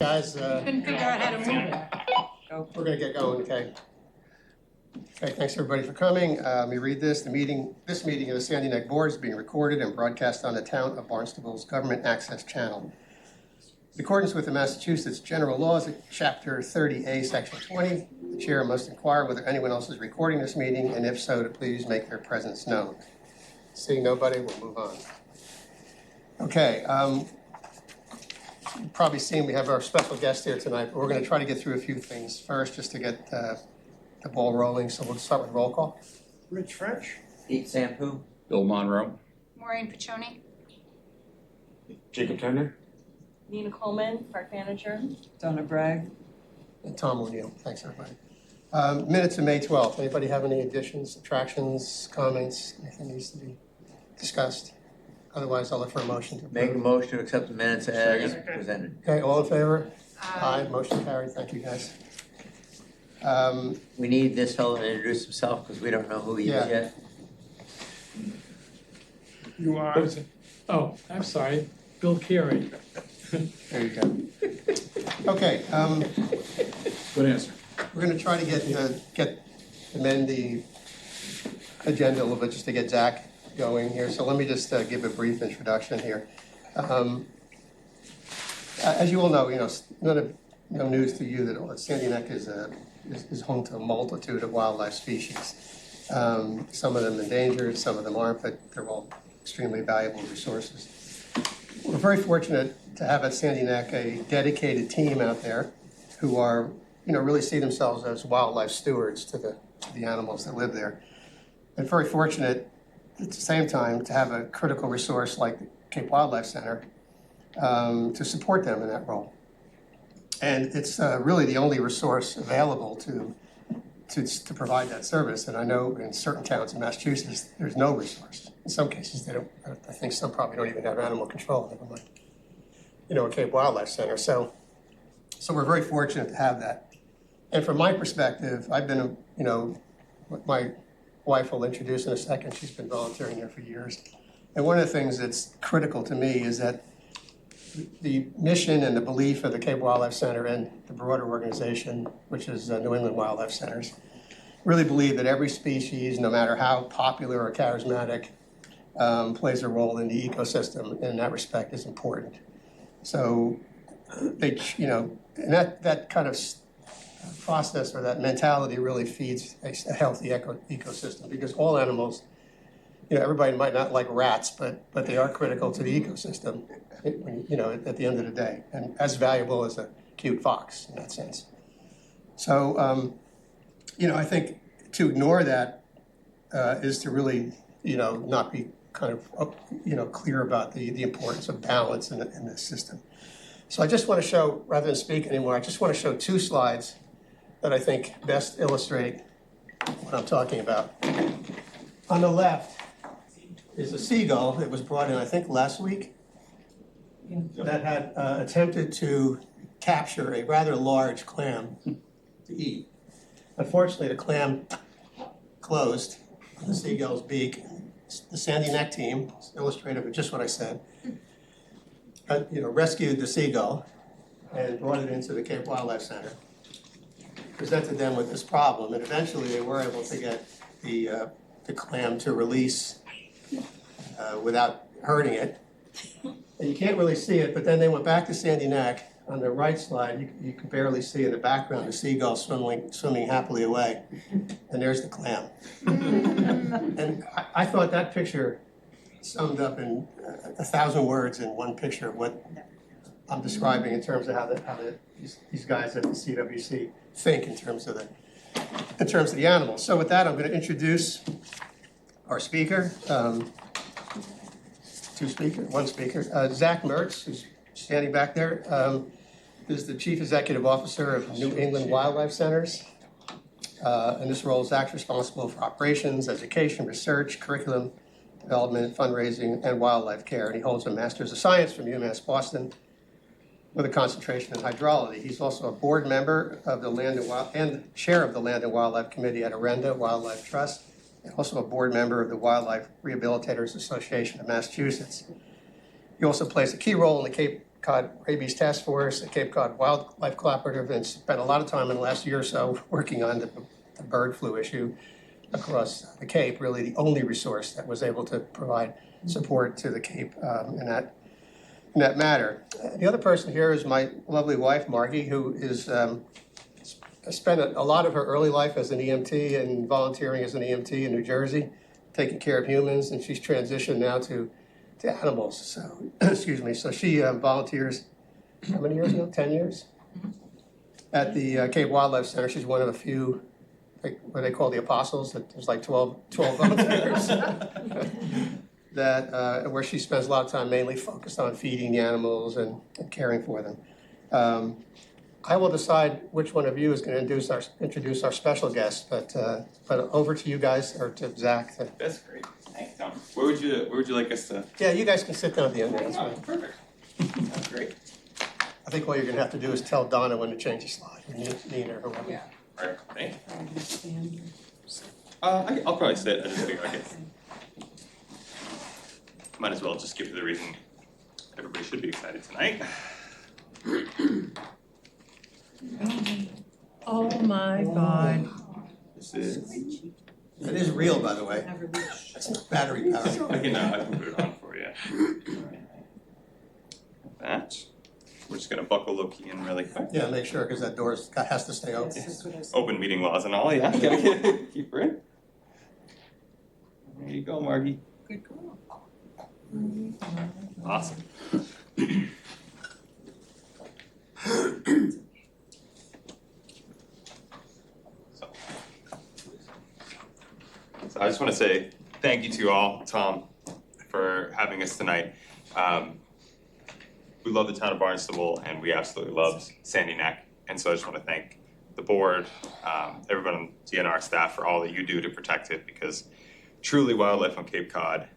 Guys, Couldn't figure out how to move it. we're gonna get going, okay? Okay, thanks everybody for coming. Let me read this. This meeting of the Sandy Neck Board is being recorded and broadcast on the Town of Barnstable's Government Access Channel. In accordance with the Massachusetts General Laws, Chapter 30A, Section 20, the chair must inquire whether anyone else is recording this meeting, and if so, to please make their presence known. Seeing nobody, we'll move on. Okay, you've probably seen we have our special guest here tonight, but we're going to try to get through a few things first just to get the ball rolling. So we'll start with roll call. Rich French. Pete Sampu. Bill Monroe. Maureen Piccioni. Jacob Tender. Nina Coleman, park manager. Donna Bragg. And Tom O'Neill. Thanks, everybody. Minutes of May 12th. Anybody have any additions, subtractions, comments, anything needs to be discussed? Otherwise, I'll look for a motion to approve. Make a motion to accept the minutes as presented. Okay, all in favor? Aye. Motion carried. Thank you, guys. We need this fellow to introduce himself because we don't know who he is Yeah. yet. You are? Oh, I'm sorry, Bill Carey. There you go. Okay, Good answer. we're going to try to amend the agenda a little bit just to get Zach going here. So let me just give a brief introduction here. As you all know, it's no news to you that Sandy Neck is home to a multitude of wildlife species. Some of them endangered, some of them aren't, but they're all extremely valuable resources. We're very fortunate to have at Sandy Neck a dedicated team out there who are, really see themselves as wildlife stewards to the animals that live there. And very fortunate at the same time to have a critical resource like the Cape Wildlife Center to support them in that role. And it's really the only resource available to provide that service. And I know in certain towns in Massachusetts, there's no resource. In some cases, they don't. I think some probably don't even have animal control, never mind, a Cape Wildlife Center. So we're very fortunate to have that. And from my perspective, I've been, my wife will introduce in a second. She's been volunteering there for years. And one of the things that's critical to me is that the mission and the belief of the Cape Wildlife Center and the broader organization, which is New England Wildlife Centers, really believe that every species, no matter how popular or charismatic, plays a role in the ecosystem, in that respect is important. So they, and that kind of process or that mentality really feeds a healthy ecosystem, because all animals, everybody might not like rats, but they are critical to the ecosystem, at the end of the day, and as valuable as a cute fox in that sense. So, I think to ignore that is to really, not be kind of, clear about the importance of balance in this system. So I just want to show, rather than speak anymore, I just want to show two slides that I think best illustrate what I'm talking about. On the left is a seagull that was brought in, I think, last week, that had attempted to capture a rather large clam to eat. Unfortunately, the clam closed on the seagull's beak. The Sandy Neck team, illustrative of just what I said, rescued the seagull and brought it into the Cape Wildlife Center, presented them with this problem, and eventually they were able to get the clam to release without hurting it. And you can't really see it, but then they went back to Sandy Neck. On the right slide, you can barely see in the background the seagull swimming happily away, and there's the clam. And I thought that picture summed up in 1,000 words in one picture of what I'm describing in terms of how these guys at the CWC think in terms of the animals. So with that, I'm going to introduce our speaker. One speaker. Zach Mertz, who's standing back there, is the Chief Executive Officer of New England Wildlife Centers. In this role, Zach's responsible for operations, education, research, curriculum development, fundraising, and wildlife care. And he holds a Master's of Science from UMass Boston with a concentration in hydrology. He's also a board member of the and chair of the Land and Wildlife Committee at Arenda Wildlife Trust, and also a board member of the Wildlife Rehabilitators Association of Massachusetts. He also plays a key role in the Cape Cod Rabies Task Force, the Cape Cod Wildlife Cooperative, and spent a lot of time in the last year or so working on the bird flu issue across the Cape, really the only resource that was able to provide support to the Cape in that matter. The other person here is my lovely wife, Margie, who is spent a lot of her early life as an EMT and volunteering as an EMT in New Jersey, taking care of humans, and she's transitioned now to animals. So, excuse me. So she volunteers, how many years now? 10 years? At the Cape Wildlife Center. She's one of a few, what they call the apostles, that there's like 12 volunteers. Where she spends a lot of time mainly focused on feeding the animals and caring for them. I will decide which one of you is going to introduce our special guest, but over to you guys, or to Zach. That's great. Thanks, Tom. Where would you like us to? Yeah, you guys can sit down at the end there. That's Oh, fine. perfect. That's great. I think all you're going to have to do is tell Donna when to change the slide, or Nina, or whoever. Yeah. All right. Thanks. I'll probably sit. I just figure I guess. Might as well just give you the reason everybody should be excited tonight. Oh my God. This is. It is real, by the way. It's not battery powered. I can put it on for you. That. We're just gonna buckle low-key in really quick. Yeah, make sure, because that door has to stay open. Open meeting laws and all, yeah. Gotta keep her in. There you go, Margie. Good call. Awesome. So I just want to say thank you to you all, Tom, for having us tonight. We love the town of Barnstable, and we absolutely love Sandy Neck. And so I just want to thank the board, everyone on DNR staff for all that you do to protect it, because truly wildlife on Cape Cod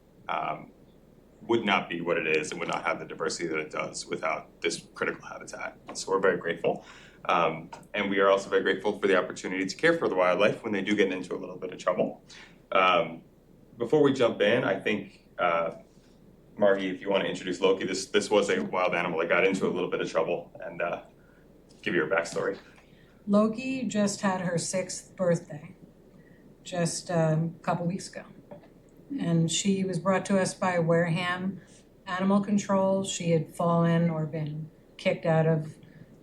would not be what it is and would not have the diversity that it does without this critical habitat. So we're very grateful. And we are also very grateful for the opportunity to care for the wildlife when they do get into a little bit of trouble. Before we jump in, I think, Margie, if you want to introduce Loki, this was a wild animal that got into a little bit of trouble, and give you her backstory. Loki just had her 6th birthday, just a couple weeks ago. And she was brought to us by Wareham Animal Control. She had fallen or been kicked out of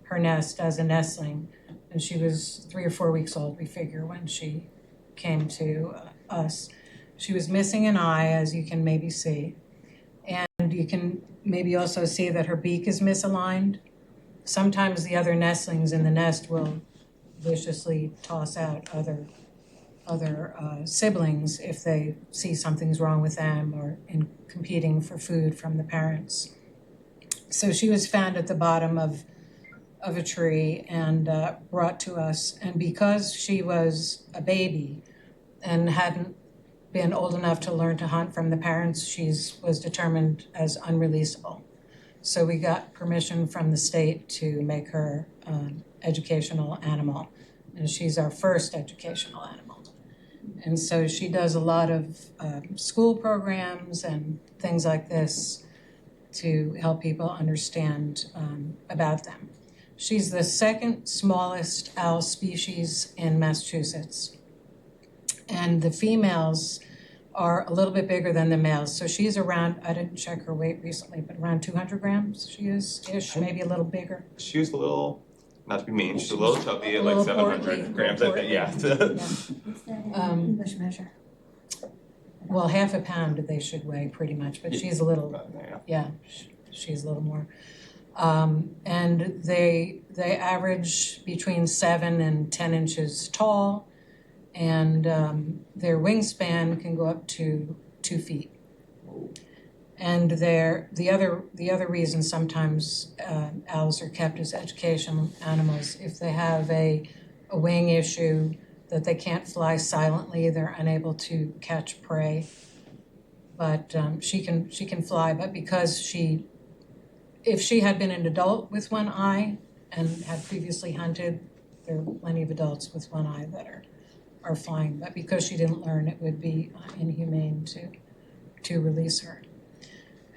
her nest as a nestling. And she was 3 or 4 weeks old, we figure, when she came to us. She was missing an eye, as you can maybe see. And you can maybe also see that her beak is misaligned. Sometimes the other nestlings in the nest will viciously toss out other siblings if they see something's wrong with them or in competing for food from the parents. So she was found at the bottom of a tree and brought to us. And because she was a baby and hadn't been old enough to learn to hunt from the parents, she was determined as unreleasable. So we got permission from the state to make her educational animal. And she's our first educational animal. And so she does a lot of school programs and things like this to help people understand about them. She's the 2nd smallest owl species in Massachusetts. And the females are a little bit bigger than the males. So she's around, I didn't check her weight recently, but around 200 grams she is-ish, maybe a little bigger. She was a little, not to be mean, she's a little chubby at like Little 700 portly, grams, I think, yeah. What's that in English measure? Well, half a pound they should weigh pretty much, but she's a little, she's a little more. And they average between 7 and 10 inches tall, and their wingspan can go up to 2 feet. And the other reason sometimes owls are kept as educational animals, if they have a wing issue that they can't fly silently, they're unable to catch prey. But she can fly, but because if she had been an adult with one eye and had previously hunted, there are plenty of adults with one eye that are flying. But because she didn't learn, it would be inhumane to release her.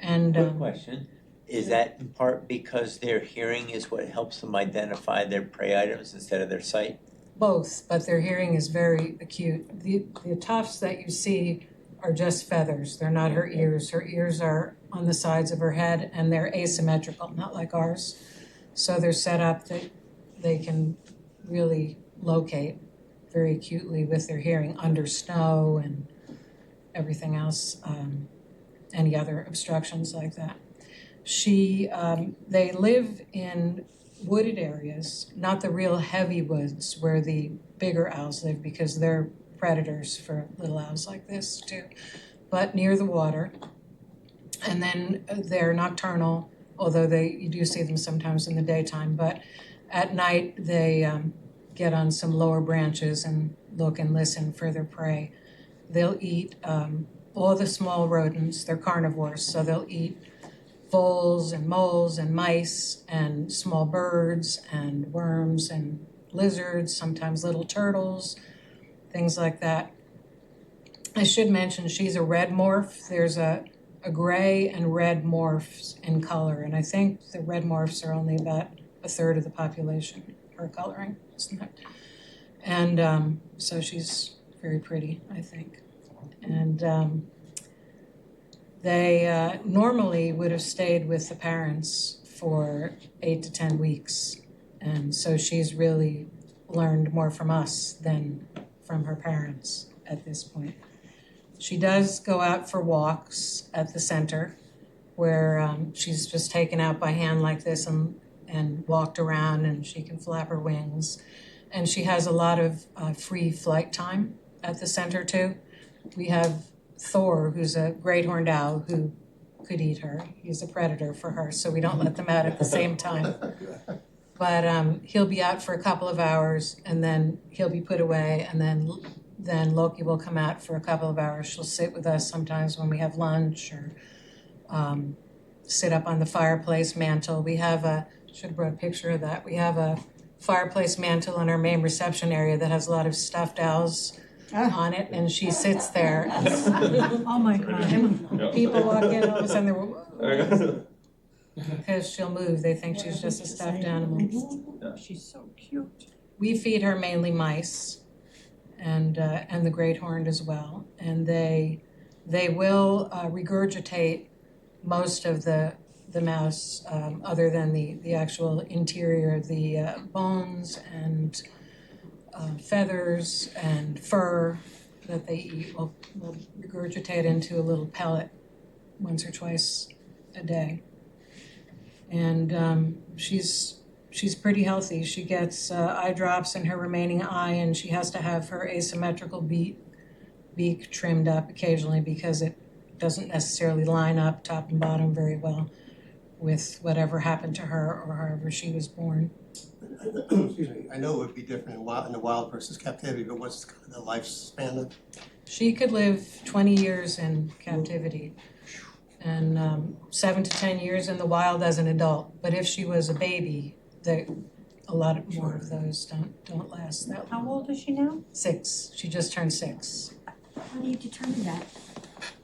And Quick question. Is that in part because their hearing is what helps them identify their prey items instead of their sight? Both, but their hearing is very acute. The tufts that you see are just feathers. They're not her ears. Her ears are on the sides of her head and they're asymmetrical, not like ours. So they're set up that they can really locate very acutely with their hearing under snow and everything else, any other obstructions like that. They live in wooded areas, not the real heavy woods where the bigger owls live because they're predators for little owls like this too, but near the water. And then they're nocturnal, although you do see them sometimes in the daytime, but at night they get on some lower branches and look and listen for their prey. They'll eat all the small rodents. They're carnivores, so they'll eat voles and moles and mice and small birds and worms and lizards, sometimes little turtles, things like that. I should mention she's a red morph. There's a gray and red morphs in color, and I think the red morphs are only about a third of the population are coloring, isn't it? And so she's very pretty, I think. And they normally would have stayed with the parents for 8 to 10 weeks. And so she's really learned more from us than from her parents at this point. She does go out for walks at the center where she's just taken out by hand like this and walked around, and she can flap her wings. And she has a lot of free flight time at the center too. We have Thor, who's a great horned owl who could eat her. He's a predator for her, so we don't let them out at the same time. But he'll be out for a couple of hours, and then he'll be put away, and then Loki will come out for a couple of hours. She'll sit with us sometimes when we have lunch, or sit up on the fireplace mantle. We have should have brought a picture of that. We have a fireplace mantle in our main reception area that has a lot of stuffed owls on it, and she sits there. Oh my God. And people walk in, all of a sudden they're, whoa, because she'll move. They think she's just a stuffed animal. She's so cute. We feed her mainly mice, and the great horned as well. And they will regurgitate most of the mouse, other than the actual interior of the bones and feathers and fur that they eat. Will regurgitate into a little pellet once or twice a day. And she's pretty healthy. She gets eye drops in her remaining eye, and she has to have her asymmetrical beak trimmed up occasionally because it doesn't necessarily line up top and bottom very well with whatever happened to her or however she was born. Excuse me, I know it would be different in the wild versus captivity, but what's kind of the lifespan of? She could live 20 years in captivity and 7 to 10 years in the wild as an adult. But if she was a baby, a lot more of those don't last that long. How old is she now? 6. She just turned 6. How do you determine that,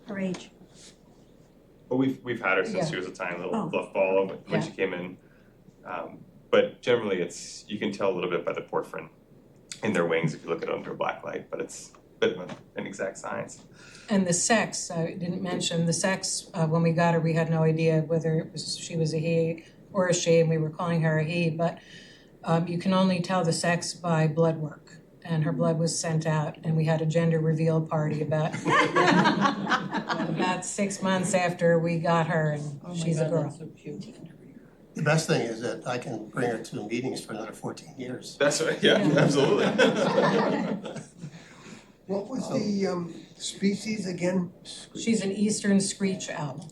her age? But we've had her since Yeah. she was a tiny little Oh. fluff ball when Yeah. she came in. But generally you can tell a little bit by the porphyrin in their wings if you look at it under black light, but it's a bit of an exact science. And the sex, I didn't mention, the sex, when we got her, we had no idea whether she was a he or a she, and we were calling her a he, but you can only tell the sex by blood work. And her blood was sent out, and we had a gender reveal party about 6 months after we got her, and she's a girl. So cute. The best thing is that I can bring her to meetings for another 14 years. That's right, yeah, absolutely. What was the species again? She's an eastern screech owl.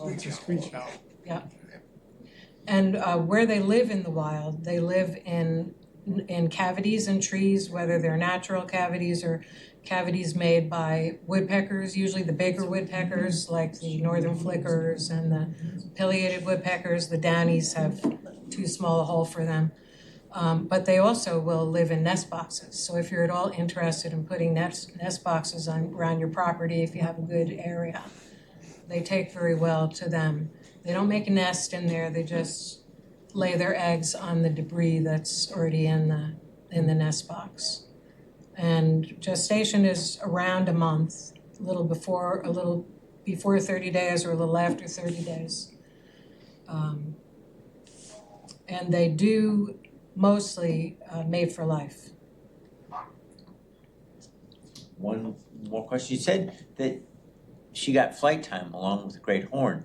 Oh, it's a screech owl. Yeah. And where they live in the wild, they live in cavities in trees, whether they're natural cavities or cavities made by woodpeckers, usually the bigger woodpeckers like the northern flickers and the pileated woodpeckers. The downies have too small a hole for them. But they also will live in nest boxes. So if you're at all interested in putting nest boxes around your property, if you have a good area, they take very well to them. They don't make a nest in there, they just lay their eggs on the debris that's already in the nest box. And gestation is around a month, a little before 30 days or a little after 30 days. And they do mostly mate for life. One more question. You said that she got flight time along with the great horn.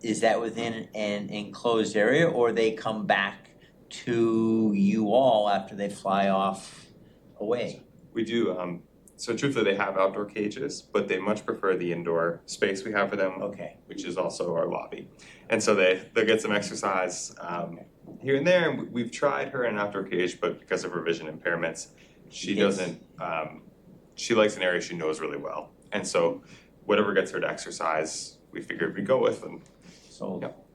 Is that within an enclosed area, or they come back to you all after they fly off away? We do, so truthfully, they have outdoor cages, but they much prefer the indoor space we have for them, Okay. which is also our lobby. And so they'll get some exercise here and there, and we've tried her in an outdoor cage, but because of her vision impairments, she Yes. doesn't, she likes an area she knows really well. And so whatever gets her to exercise, we figured we'd go with, and So Yep.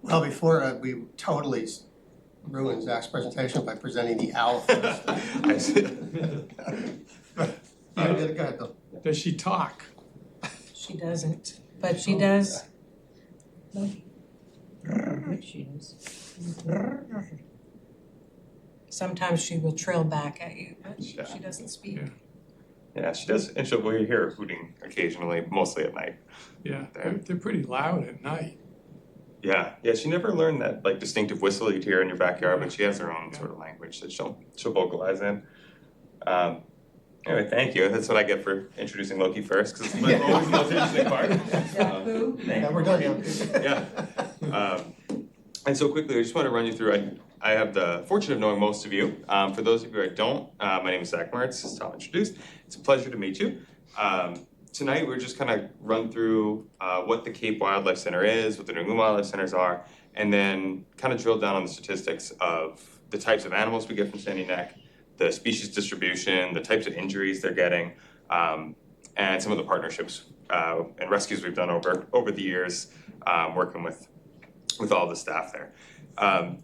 Well, before we totally ruined Zach's presentation by presenting the owl first. I see. Go ahead, Bill. Does she talk? She doesn't, but she does. She is. Sometimes she will trill back at you, but Yeah. she doesn't speak. Yeah. Yeah, she does, and we'll hear her hooting occasionally, mostly at night. Yeah, they're pretty loud at night. Yeah, she never learned that like distinctive whistle you'd hear in your backyard, but she has her own sort of language that she'll vocalize in. Anyway, thank you. That's what I get for introducing Loki first, because it's always the most interesting part. Yeah, we're done, yeah. Yeah. And so quickly, I just want to run you through. I have the fortune of knowing most of you. For those of you I don't, my name is Zach Mertz, as Tom introduced. It's a pleasure to meet you. Tonight, we're just kind of run through what the Cape Wildlife Center is, what the New England Wildlife Centers are, and then kind of drill down on the statistics of the types of animals we get from Sandy Neck, the species distribution, the types of injuries they're getting, and some of the partnerships and rescues we've done over the years, working with all the staff there.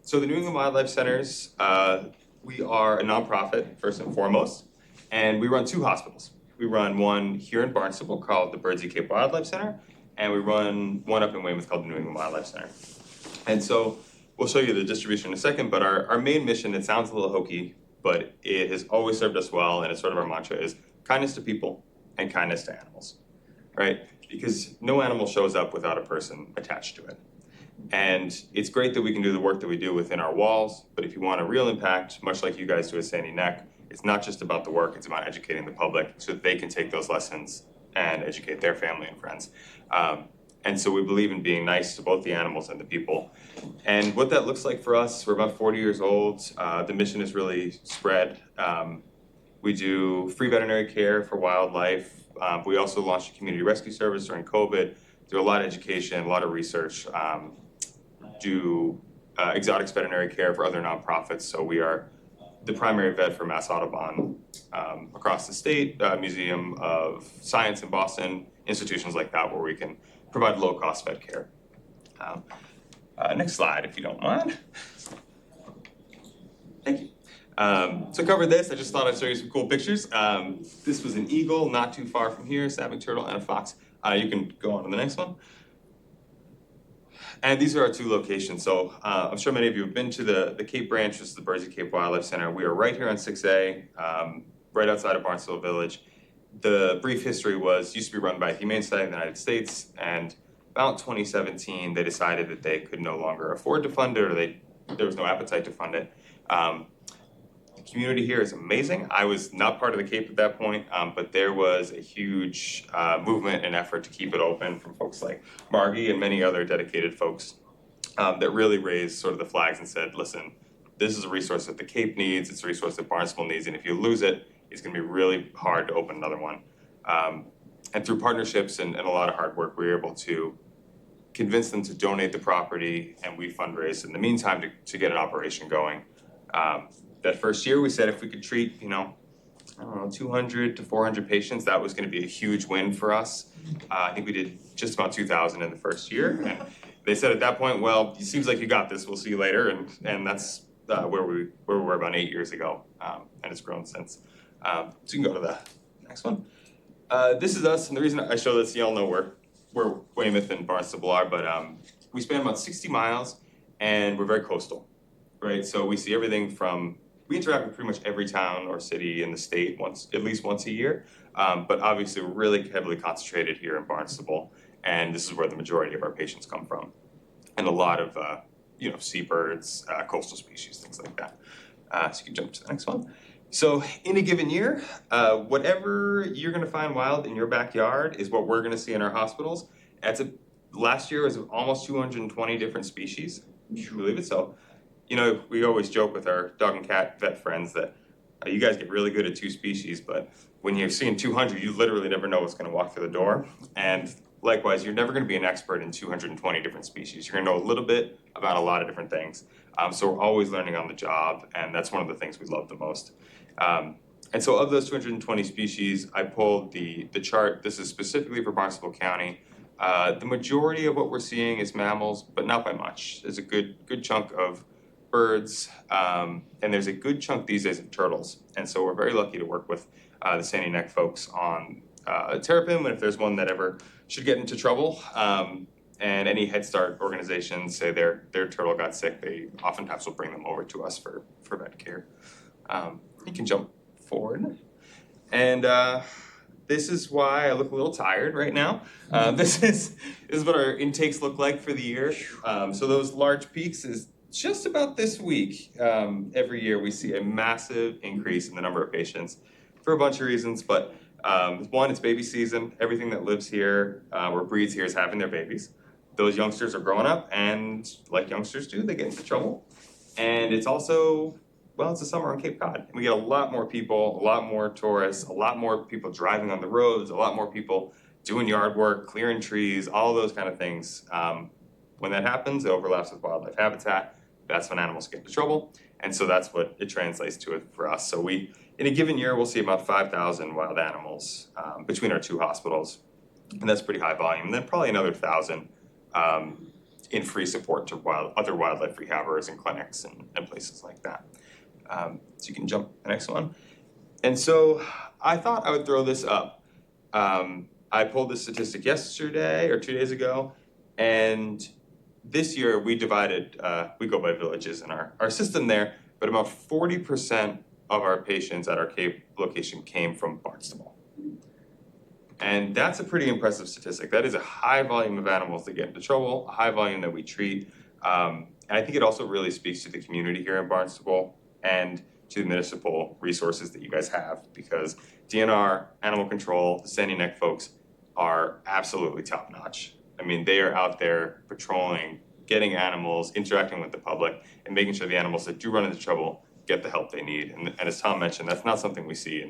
So the New England Wildlife Centers, we are a nonprofit first and foremost, and we run two hospitals. We run one here in Barnstable called the Birdsey Cape Wildlife Center, and we run one up in Weymouth called the New England Wildlife Center. And so we'll show you the distribution in a second, but our main mission, it sounds a little hokey, but it has always served us well, and it's sort of our mantra is kindness to people and kindness to animals, right? Because no animal shows up without a person attached to it. And it's great that we can do the work that we do within our walls, but if you want a real impact, much like you guys do at Sandy Neck, it's not just about the work, it's about educating the public so that they can take those lessons and educate their family and friends. And so we believe in being nice to both the animals and the people. And what that looks like for us, we're about 40 years old. The mission is really spread. We do free veterinary care for wildlife. We also launched a community rescue service during COVID, do a lot of education, a lot of research, do exotics veterinary care for other nonprofits. So we are the primary vet for Mass Audubon across the state, Museum of Science in Boston, institutions like that where we can provide low-cost vet care. Next slide, if you don't mind. Thank you. To cover this, I just thought I'd show you some cool pictures. This was an eagle not too far from here, snapping turtle, and a fox. You can go on to the next one. And these are our two locations. So I'm sure many of you have been to the Cape Branch, which is the Birdsey Cape Wildlife Center. We are right here on 6A, right outside of Barnstable Village. The brief history was, used to be run by the Humane Society of the United States, and about 2017, they decided that they could no longer afford to fund it, or there was no appetite to fund it. The community here is amazing. I was not part of the Cape at that point, but there was a huge movement and effort to keep it open from folks like Margie and many other dedicated folks that really raised sort of the flags and said, listen, this is a resource that the Cape needs, it's a resource that Barnstable needs, and if you lose it, it's gonna be really hard to open another one. And through partnerships and a lot of hard work, we were able to convince them to donate the property, and we fundraised in the meantime to get an operation going. That first year, we said if we could treat, 200 to 400 patients, that was gonna be a huge win for us. I think we did just about 2,000 in the first year. And they said at that point, well, it seems like you got this, we'll see you later. And that's where we were about 8 years ago. And it's grown since. So you can go to the next one. This is us, and the reason I show this, y'all know where Weymouth and Barnstable are, but we span about 60 miles, and we're very coastal, right? So we see everything from, we interact with pretty much every town or city in the state at least once a year, but obviously we're really heavily concentrated here in Barnstable, and this is where the majority of our patients come from, and a lot of seabirds, coastal species, things like that. So you can jump to the next one. So in a given year, whatever you're gonna find wild in your backyard is what we're gonna see in our hospitals. Last year was almost 220 different species, if you can believe it. So, we always joke with our dog and cat vet friends that you guys get really good at 2 species, but when you're seeing 200, you literally never know what's gonna walk through the door. And likewise, you're never gonna be an expert in 220 different species. You're gonna know a little bit about a lot of different things. So we're always learning on the job, and that's one of the things we love the most. And so of those 220 species, I pulled the chart. This is specifically for Barnstable County. The majority of what we're seeing is mammals, but not by much. There's a good chunk of birds, and there's a good chunk these days of turtles. And so we're very lucky to work with the Sandy Neck folks on terrapin, and if there's one that ever should get into trouble, and any Head Start organizations say their turtle got sick, they oftentimes will bring them over to us for vet care. You can jump forward. And this is why I look a little tired right now. This is what our intakes look like for the year. So those large peaks is just about this week. Every year we see a massive increase in the number of patients for a bunch of reasons, but one, it's baby season. Everything that lives here or breeds here is having their babies. Those youngsters are growing up, and like youngsters do, they get into trouble. And it's also, it's the summer on Cape Cod. We get a lot more people, a lot more tourists, a lot more people driving on the roads, a lot more people doing yard work, clearing trees, all those kind of things. When that happens, it overlaps with wildlife habitat. That's when animals get into trouble. And so that's what it translates to for us. So in a given year, we'll see about 5,000 wild animals between our 2 hospitals. And that's pretty high volume. And then probably another 1,000 in free support to other wildlife rehabbers and clinics and places like that. So you can jump to the next one. And so I thought I would throw this up. I pulled this statistic yesterday or 2 days ago, and this year we divided, we go by villages in our system there, but about 40% of our patients at our Cape location came from Barnstable. And that's a pretty impressive statistic. That is a high volume of animals that get into trouble, a high volume that we treat. And I think it also really speaks to the community here in Barnstable and to the municipal resources that you guys have, because DNR, animal control, the Sandy Neck folks are absolutely top notch. I mean, they are out there patrolling, getting animals, interacting with the public, and making sure the animals that do run into trouble get the help they need. And as Tom mentioned, that's not something we see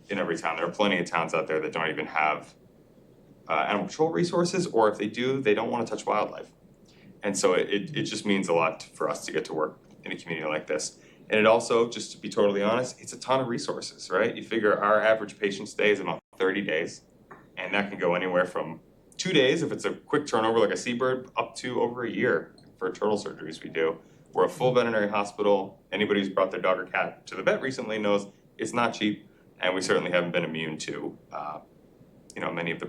in every town. There are plenty of towns out there that don't even have animal control resources, or if they do, they don't want to touch wildlife. And so it just means a lot for us to get to work in a community like this. And it also, just to be totally honest, it's a ton of resources, right? You figure our average patient stay is about 30 days, and that can go anywhere from 2 days if it's a quick turnover like a seabird, up to over a year for turtle surgeries we do. We're a full veterinary hospital. Anybody who's brought their dog or cat to the vet recently knows it's not cheap, and we certainly haven't been immune to many of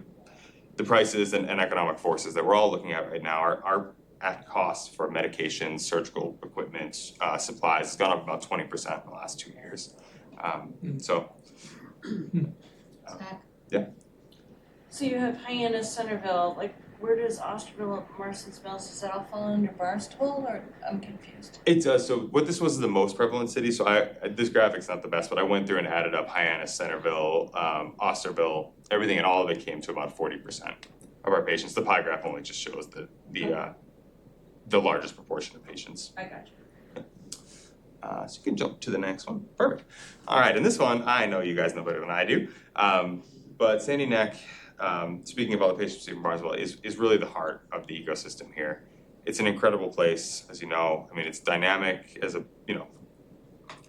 the prices and economic forces that we're all looking at right now. Our at cost for medications, surgical equipment, supplies has gone up about 20% in the last 2 years. Yeah. So you have Hyannis, Centerville, like where does Osterville, Marston's Mills, does that all fall under Barnstable, or I'm confused? It does. So what this was the most prevalent city. So this graphic's not the best, but I went through and added up Hyannis, Centerville, Osterville, everything, and all of it came to about 40% of our patients. The pie graph only just shows the largest proportion of patients. I got you. So you can jump to the next one. Perfect. All right, and this one, I know you guys know better than I do. But Sandy Neck, speaking of all the patients from Barnstable, is really the heart of the ecosystem here. It's an incredible place, as you know. I mean, it's dynamic as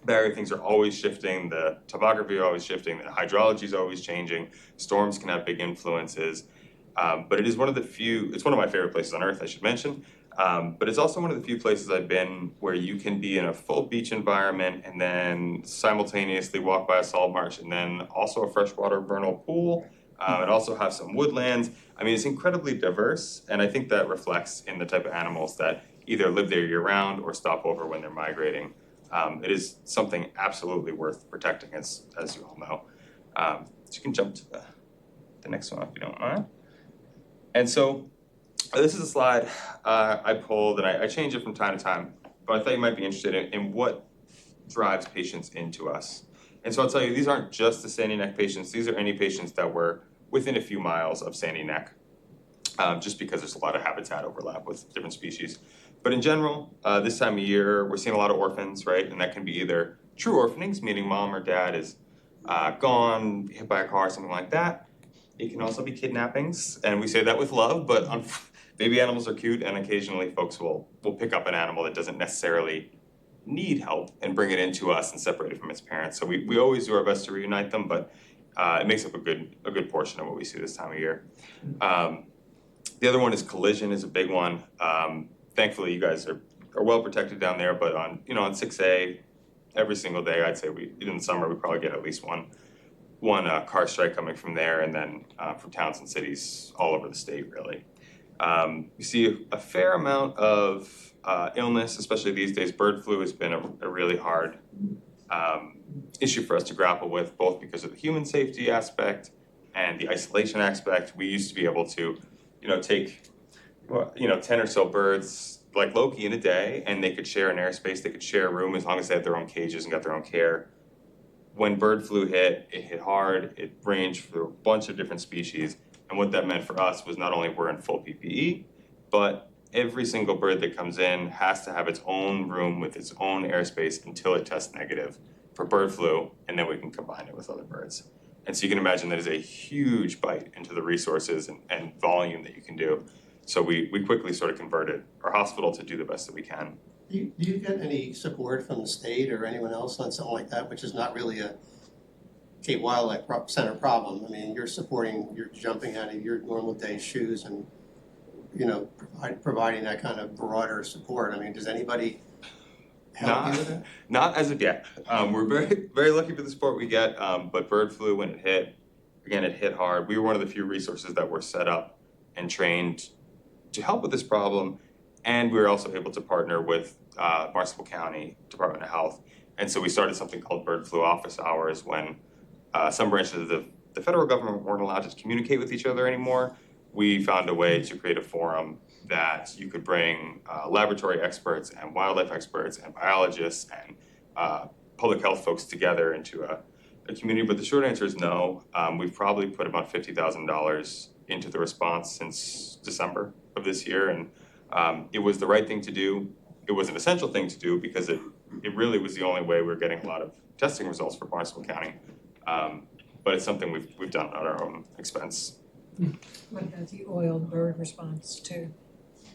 barrier things are always shifting, the topography is always shifting, the hydrology is always changing, storms can have big influences. But it is one of the few, it's one of my favorite places on earth, I should mention. But it's also one of the few places I've been where you can be in a full beach environment and then simultaneously walk by a salt marsh and then also a freshwater vernal pool. It also has some woodlands. I mean, it's incredibly diverse, and I think that reflects in the type of animals that either live there year-round or stop over when they're migrating. It is something absolutely worth protecting, as you all know. So you can jump to the next one if you don't mind. And so this is a slide I pulled, and I change it from time to time, but I thought you might be interested in what drives patients into us. And so I'll tell you, these aren't just the Sandy Neck patients, these are any patients that were within a few miles of Sandy Neck, just because there's a lot of habitat overlap with different species. But in general, this time of year, we're seeing a lot of orphans, right? And that can be either true orphanings, meaning mom or dad is gone, hit by a car, something like that. It can also be kidnappings, and we say that with love, but baby animals are cute, and occasionally folks will pick up an animal that doesn't necessarily need help and bring it into us and separate it from its parents. So we always do our best to reunite them, but it makes up a good portion of what we see this time of year. The other one is collision is a big one. Thankfully, you guys are well protected down there, but on 6A, every single day, I'd say in the summer, we probably get at least one car strike coming from there, and then from towns and cities all over the state, really. You see a fair amount of illness, especially these days. Bird flu has been a really hard issue for us to grapple with, both because of the human safety aspect and the isolation aspect. We used to be able to, take 10 or so birds like Loki in a day, and they could share an airspace, they could share a room as long as they had their own cages and got their own care. When bird flu hit, it hit hard, it ranged for a bunch of different species, and what that meant for us was not only we're in full PPE, but every single bird that comes in has to have its own room with its own airspace until it tests negative for bird flu, and then we can combine it with other birds. And so you can imagine that is a huge bite into the resources and volume that you can do. So we quickly sort of converted our hospital to do the best that we can. Do you get any support from the state or anyone else on something like that, which is not really a Cape Wildlife Center problem? I mean, you're jumping out of your normal day shoes and, providing that kind of broader support. I mean, does anybody help you with that? Not as of yet. We're very, very lucky for the support we get, but bird flu, when it hit, again, it hit hard. We were one of the few resources that were set up and trained to help with this problem. And we were also able to partner with Barnstable County Department of Health. And so we started something called bird flu office hours when some branches of the federal government weren't allowed to communicate with each other anymore. We found a way to create a forum that you could bring laboratory experts and wildlife experts and biologists and public health folks together into a community. But the short answer is no. We've probably put about $50,000 into the response since December of this year, and it was the right thing to do. It was an essential thing to do because it really was the only way we were getting a lot of testing results for Barnstable County. But it's something we've done at our own expense. What about the oiled bird response too?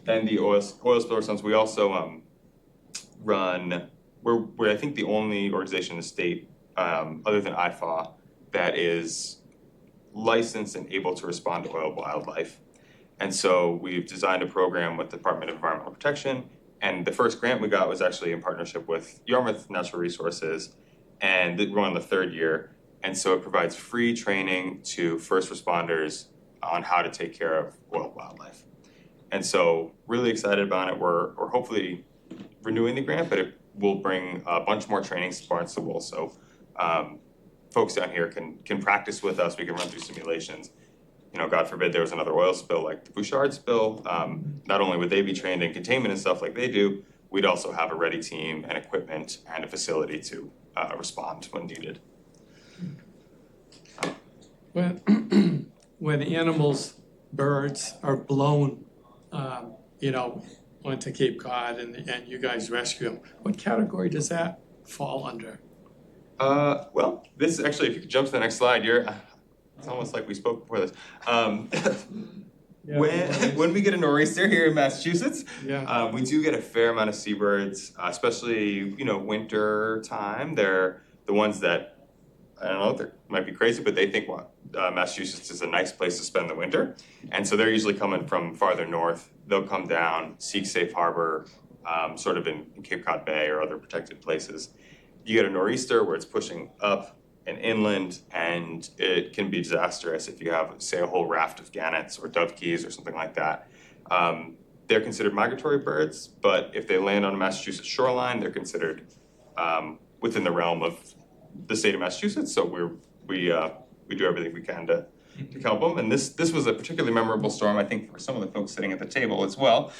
And the oil spill response, we also we're I think the only organization in the state, other than IFAW, that is licensed and able to respond to oiled wildlife. And so we've designed a program with the Department of Environmental Protection, and the first grant we got was actually in partnership with Yarmouth Natural Resources, and we're on the third year. And so it provides free training to first responders on how to take care of oiled wildlife. And so really excited about it. We're hopefully renewing the grant, but it will bring a bunch more trainings to Barnstable. So folks down here can practice with us. We can run through simulations. God forbid there was another oil spill like the Bouchard spill. Not only would they be trained in containment and stuff like they do, we'd also have a ready team and equipment and a facility to respond when needed. When animals, birds are blown, onto Cape Cod and you guys rescue them, what category does that fall under? Well, this is actually, if you could jump to the next slide, it's almost like we spoke before this. When we get a nor'easter here in Massachusetts, we do get a fair amount of seabirds, especially, winter time. They're the ones that, I don't know, they might be crazy, but they think Massachusetts is a nice place to spend the winter. And so they're usually coming from farther north. They'll come down, seek safe harbor, sort of in Cape Cod Bay or other protected places. You get a nor'easter where it's pushing up and inland, and it can be disastrous if you have, say, a whole raft of gannets or dovekies or something like that. They're considered migratory birds, but if they land on a Massachusetts shoreline, they're considered within the realm of the state of Massachusetts. So we do everything we can to help them. And this was a particularly memorable storm, I think, for some of the folks sitting at the table as well.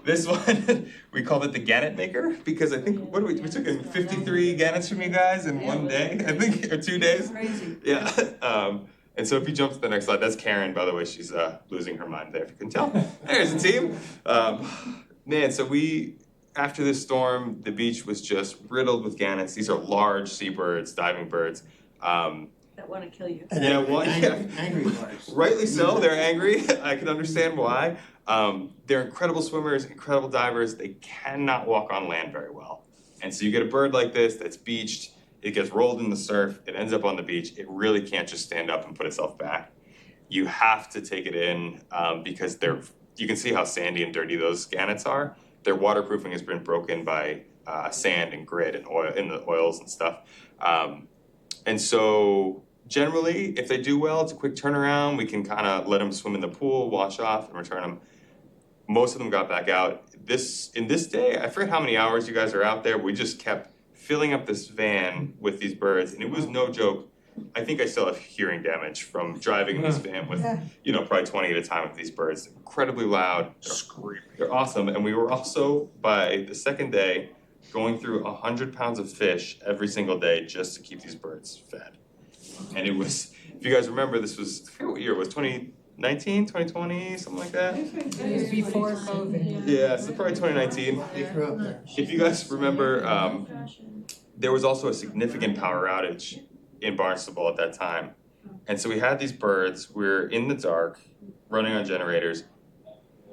This one, we called it the gannet maker, because I think, we took in 53 gannets from you guys in one day, I think, or 2 days. Crazy. Yeah. And so if you jump to the next slide, that's Karen, by the way, she's losing her mind there, if you can tell. There's the team. Man, so after this storm, the beach was just riddled with gannets. These are large seabirds, diving birds. That wanna kill you. And angry birds. Rightly so, they're angry. I can understand why. They're incredible swimmers, incredible divers. They cannot walk on land very well. And so you get a bird like this that's beached, it gets rolled in the surf, it ends up on the beach. It really can't just stand up and put itself back. You have to take it in because you can see how sandy and dirty those gannets are. Their waterproofing has been broken by sand and grit and oil in the oils and stuff. And so generally, if they do well, it's a quick turnaround. We can kind of let them swim in the pool, wash off, and return them. Most of them got back out. In this day, I forget how many hours you guys are out there. We just kept filling up this van with these birds, and it was no joke. I think I still have hearing damage from driving in this van with, probably 20 at a time of these birds. They're incredibly loud. Screaming. They're awesome. And we were also, by the second day, going through 100 pounds of fish every single day just to keep these birds fed. And it was, if you guys remember, this was, I forget what year it was, 2019, 2020, something like that? It was before COVID. Yeah, so probably 2019. If you guys remember, there was also a significant power outage in Barnstable at that time. And so we had these birds, we were in the dark, running on generators.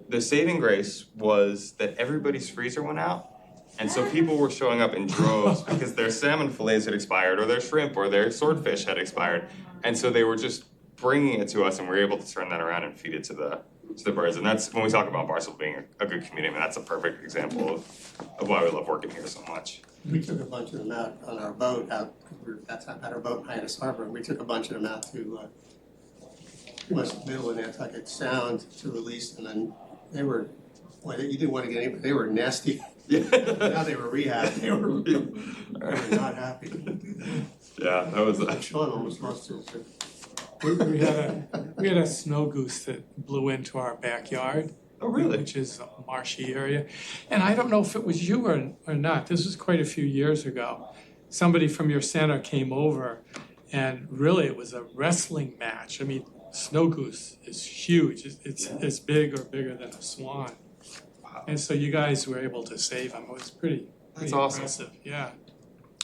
The saving grace was that everybody's freezer went out. And so people were showing up in droves because their salmon fillets had expired, or their shrimp, or their swordfish had expired. And so they were just bringing it to us, and we were able to turn that around and feed it to the birds. And that's, when we talk about Barnstable being a good community, I mean, that's a perfect example of why we love working here so much. We took a bunch of them out on our boat out, because we were at our boat in Hyannis Harbor, and we took a bunch of them out to pretty much the middle of Nantucket Sound to release them, and they were, boy, you didn't want to get any, but they were nasty. Yeah. Now they were rehabbed, they were not happy. Yeah, that was Sean almost lost his. We had a snow goose that blew into our backyard. Oh, really? Which is a marshy area. And I don't know if it was you or not. This was quite a few years ago. Somebody from your center came over, and really it was a wrestling match. I mean, snow goose is huge. It's as big or bigger than a swan. Wow. And so you guys were able to save them. It was pretty awesome. impressive. Yeah.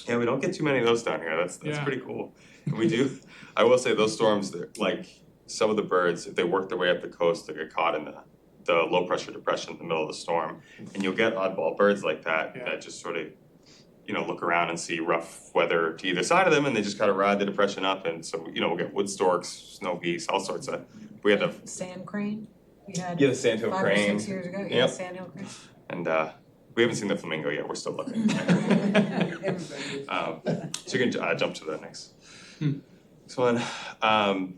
Yeah, we don't get too many of those down here. That's Yeah. pretty cool. And we do, I will say those storms, they're like some of the birds, if they work their way up the coast, they get caught in the low pressure depression in the middle of the storm. And you'll get oddball birds like that, that just sort of, look around and see rough weather to either side of them, and they just gotta ride the depression up. And so, we'll get wood storks, snow geese, all sorts of, we had to. Sand crane, we had Yeah, the sandhill 5 crane. or 6 years ago, yeah, Yep. sandhill crane. And we haven't seen the flamingo yet, we're still looking. So you can jump to the next one. I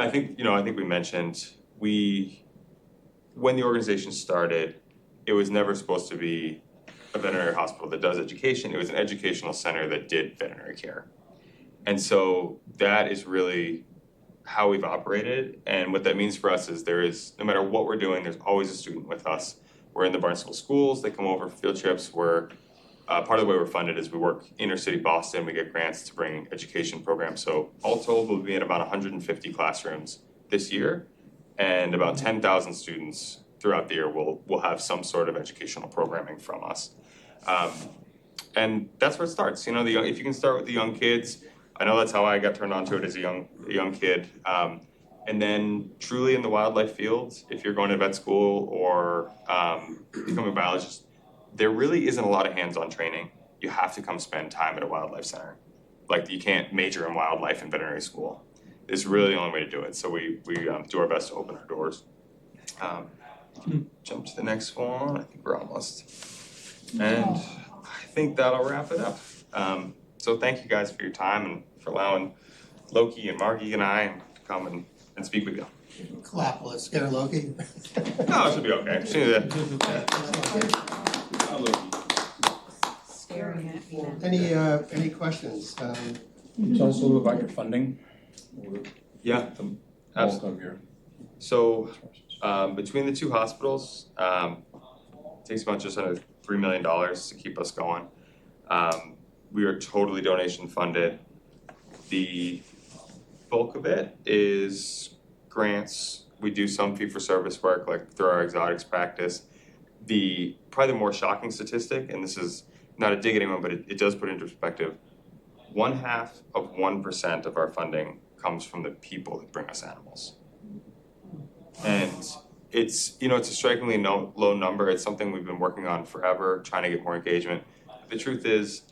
think we mentioned, when the organization started, it was never supposed to be a veterinary hospital that does education. It was an educational center that did veterinary care. And so that is really how we've operated. And what that means for us is no matter what we're doing, there's always a student with us. We're in the Barnstable schools, they come over for field trips. Part of the way we're funded is we work inner city Boston, we get grants to bring education programs. So all told, we'll be in about 150 classrooms this year, and about 10,000 students throughout the year will have some sort of educational programming from us. And that's where it starts. If you can start with the young kids, I know that's how I got turned on to it as a young kid. And then truly in the wildlife fields, if you're going to vet school or becoming a biologist, there really isn't a lot of hands-on training. You have to come spend time at a wildlife center. Like, you can't major in wildlife in veterinary school. It's really the only way to do it. So we do our best to open our doors. Jump to the next one. I think we're almost. And I think that'll wrap it up. so thank you guys for your time and for allowing Loki and Margie and I to come and speak with you. Clap, will it scare Loki? No, it should be okay. Staring at me. Any questions? Tell us a little about your funding. Yeah, Bulk absolutely. of your So, between the two hospitals, it takes about just under $3 million to keep us going. We are totally donation funded. The bulk of it is grants. We do some fee for service work, like through our exotics practice. Probably the more shocking statistic, and this is not a dig at anyone, but it does put into perspective, 0.5% of our funding comes from the people that bring us animals. And it's a strikingly low number. It's something we've been working on forever, trying to get more engagement. The truth is,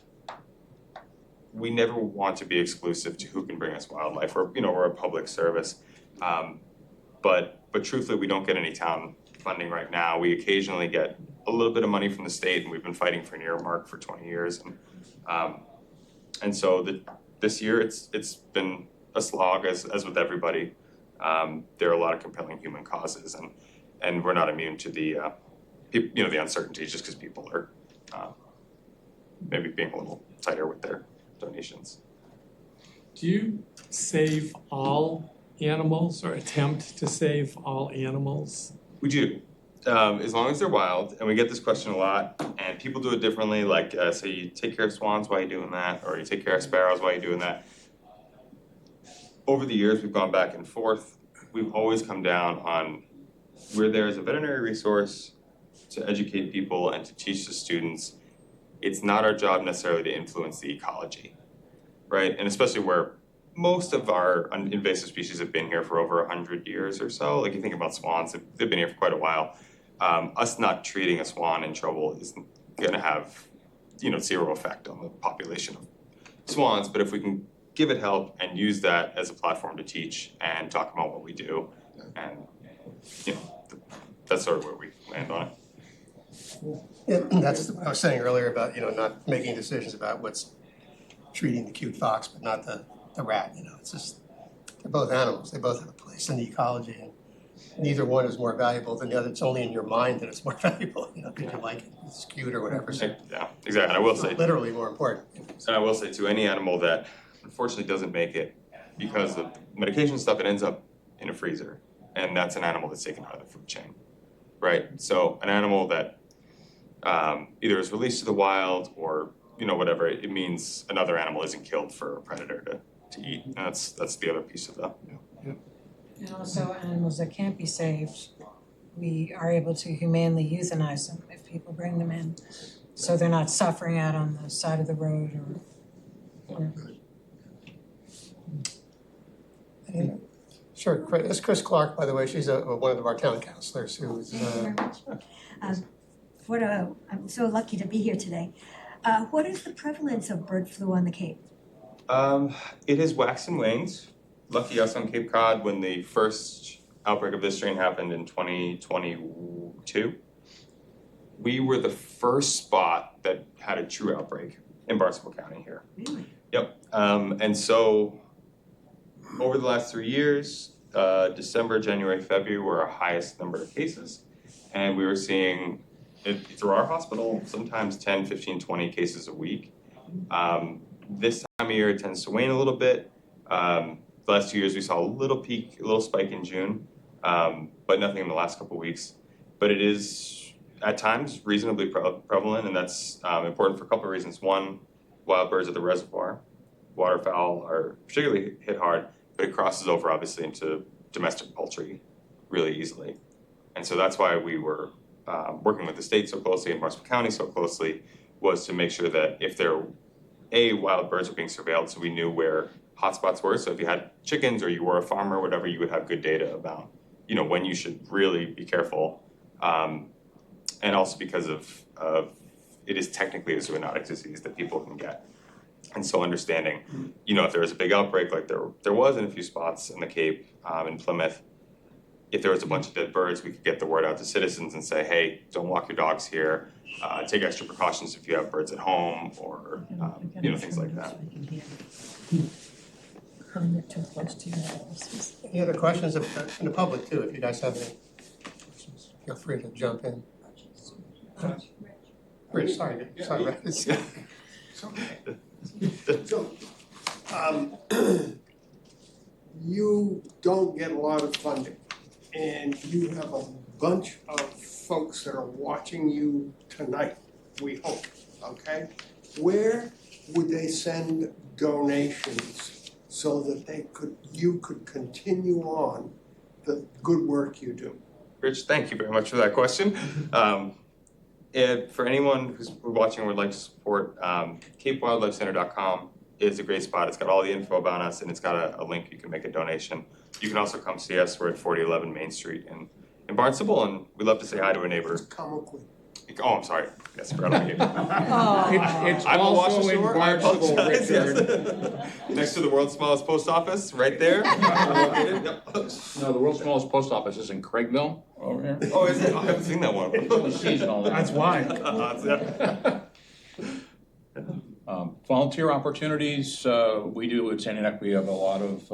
we never want to be exclusive to who can bring us wildlife. We're a public service. But truthfully, we don't get any town funding right now. We occasionally get a little bit of money from the state, and we've been fighting for an earmark for 20 years. And so this year, it's been a slog, as with everybody. There are a lot of compelling human causes, and we're not immune to the uncertainty just because people are maybe being a little tighter with their donations. Do you save all animals or attempt to save all animals? We do, as long as they're wild, and we get this question a lot, and people do it differently, like say you take care of swans, why are you doing that? Or you take care of sparrows, why are you doing that? Over the years, we've gone back and forth. We've always come down on, we're there as a veterinary resource to educate people and to teach the students. It's not our job necessarily to influence the ecology, right? And especially where most of our invasive species have been here for over 100 years or so. Like you think about swans, they've been here for quite a while. Us not treating a swan in trouble is gonna have, zero effect on the population of swans. But if we can give it help and use that as a platform to teach and talk about what we do, and that's sort of where we land on it. Yeah, that's what I was saying earlier about, not making decisions about what's treating the cute fox, but not the rat, it's just, they're both animals, they both have a place in the ecology, and neither one is more valuable than the other. It's only in your mind that it's more valuable, because you like it, it's cute or whatever. So Yeah, exactly, and I will it's say, literally more important. and I will say to any animal that unfortunately doesn't make it because of medication stuff, it ends up in a freezer, and that's an animal that's taken out of the food chain, right? So an animal that either is released to the wild or whatever, it means another animal isn't killed for a predator to eat, and that's the other piece of that. And also animals that can't be saved, we are able to humanely euthanize them if people bring them in. So they're not suffering out on the side of the road or Sure, this is Chris Clark, by the way, she's one of our town councilors who's, Thank you very much. I'm so lucky to be here today. What is the prevalence of bird flu on the Cape? It has waxed and waned. Lucky us on Cape Cod, when the first outbreak of this strain happened in 2022, we were the first spot that had a true outbreak in Barnstable County here. Really? Yep. And so over the last 3 years, December, January, February were our highest number of cases. And we were seeing it through our hospital, sometimes 10, 15, 20 cases a week. This time of year, it tends to wane a little bit. The last 2 years, we saw a little peak, a little spike in June, but nothing in the last couple of weeks. But it is, at times, reasonably prevalent, and that's important for a couple of reasons. One, wild birds at the reservoir. Waterfowl are particularly hit hard, but it crosses over, obviously, into domestic poultry really easily. And so that's why we were working with the state so closely and Barnstable County so closely, was to make sure that if wild birds are being surveilled, so we knew where hotspots were. So if you had chickens or you were a farmer or whatever, you would have good data about, when you should really be careful. And also because of it is technically a zoonotic disease that people can get. And so understanding, if there was a big outbreak like there was in a few spots in the Cape, in Plymouth, if there was a bunch of dead birds, we could get the word out to citizens and say, hey, don't walk your dogs here. take extra precautions if you have birds at home or, things like that. Any other questions from the public too, if you guys have any questions, feel free to jump in. Rich, sorry, Rich. So, you don't get a lot of funding, and you have a bunch of folks that are watching you tonight, we hope, okay? Where would they send donations so that you could continue on the good work you do? Rich, thank you very much for that question. And for anyone who's watching and would like to support, CapeWildlifeCenter.com is a great spot. It's got all the info about us, and it's got a link you can make a donation. You can also come see us. We're at 4011 Main Street in Barnstable, and we'd love to say hi to a neighbor. Oh, I'm sorry. Yes, forgot about you. It's I'm a also in Washington, I Barnstable, apologize. Richard. Next to the world's smallest post office, right there. No, the world's smallest post office is in Craigville over here. Oh, is it? I haven't seen that one. It's only seasonal. That's why. Volunteer opportunities, we do at Sandy Neck. We have a lot of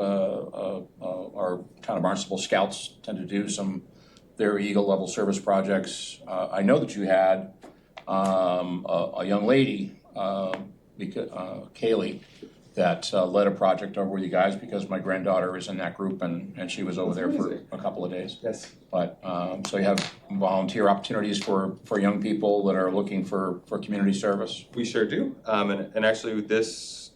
our town of Barnstable scouts tend to do their Eagle level service projects. I know that you had a young lady, Kaylee, that led a project over with you guys because my granddaughter is in that group and she was over there for a couple of days. Yes. But so you have volunteer opportunities for young people that are looking for community service. We sure do. And actually this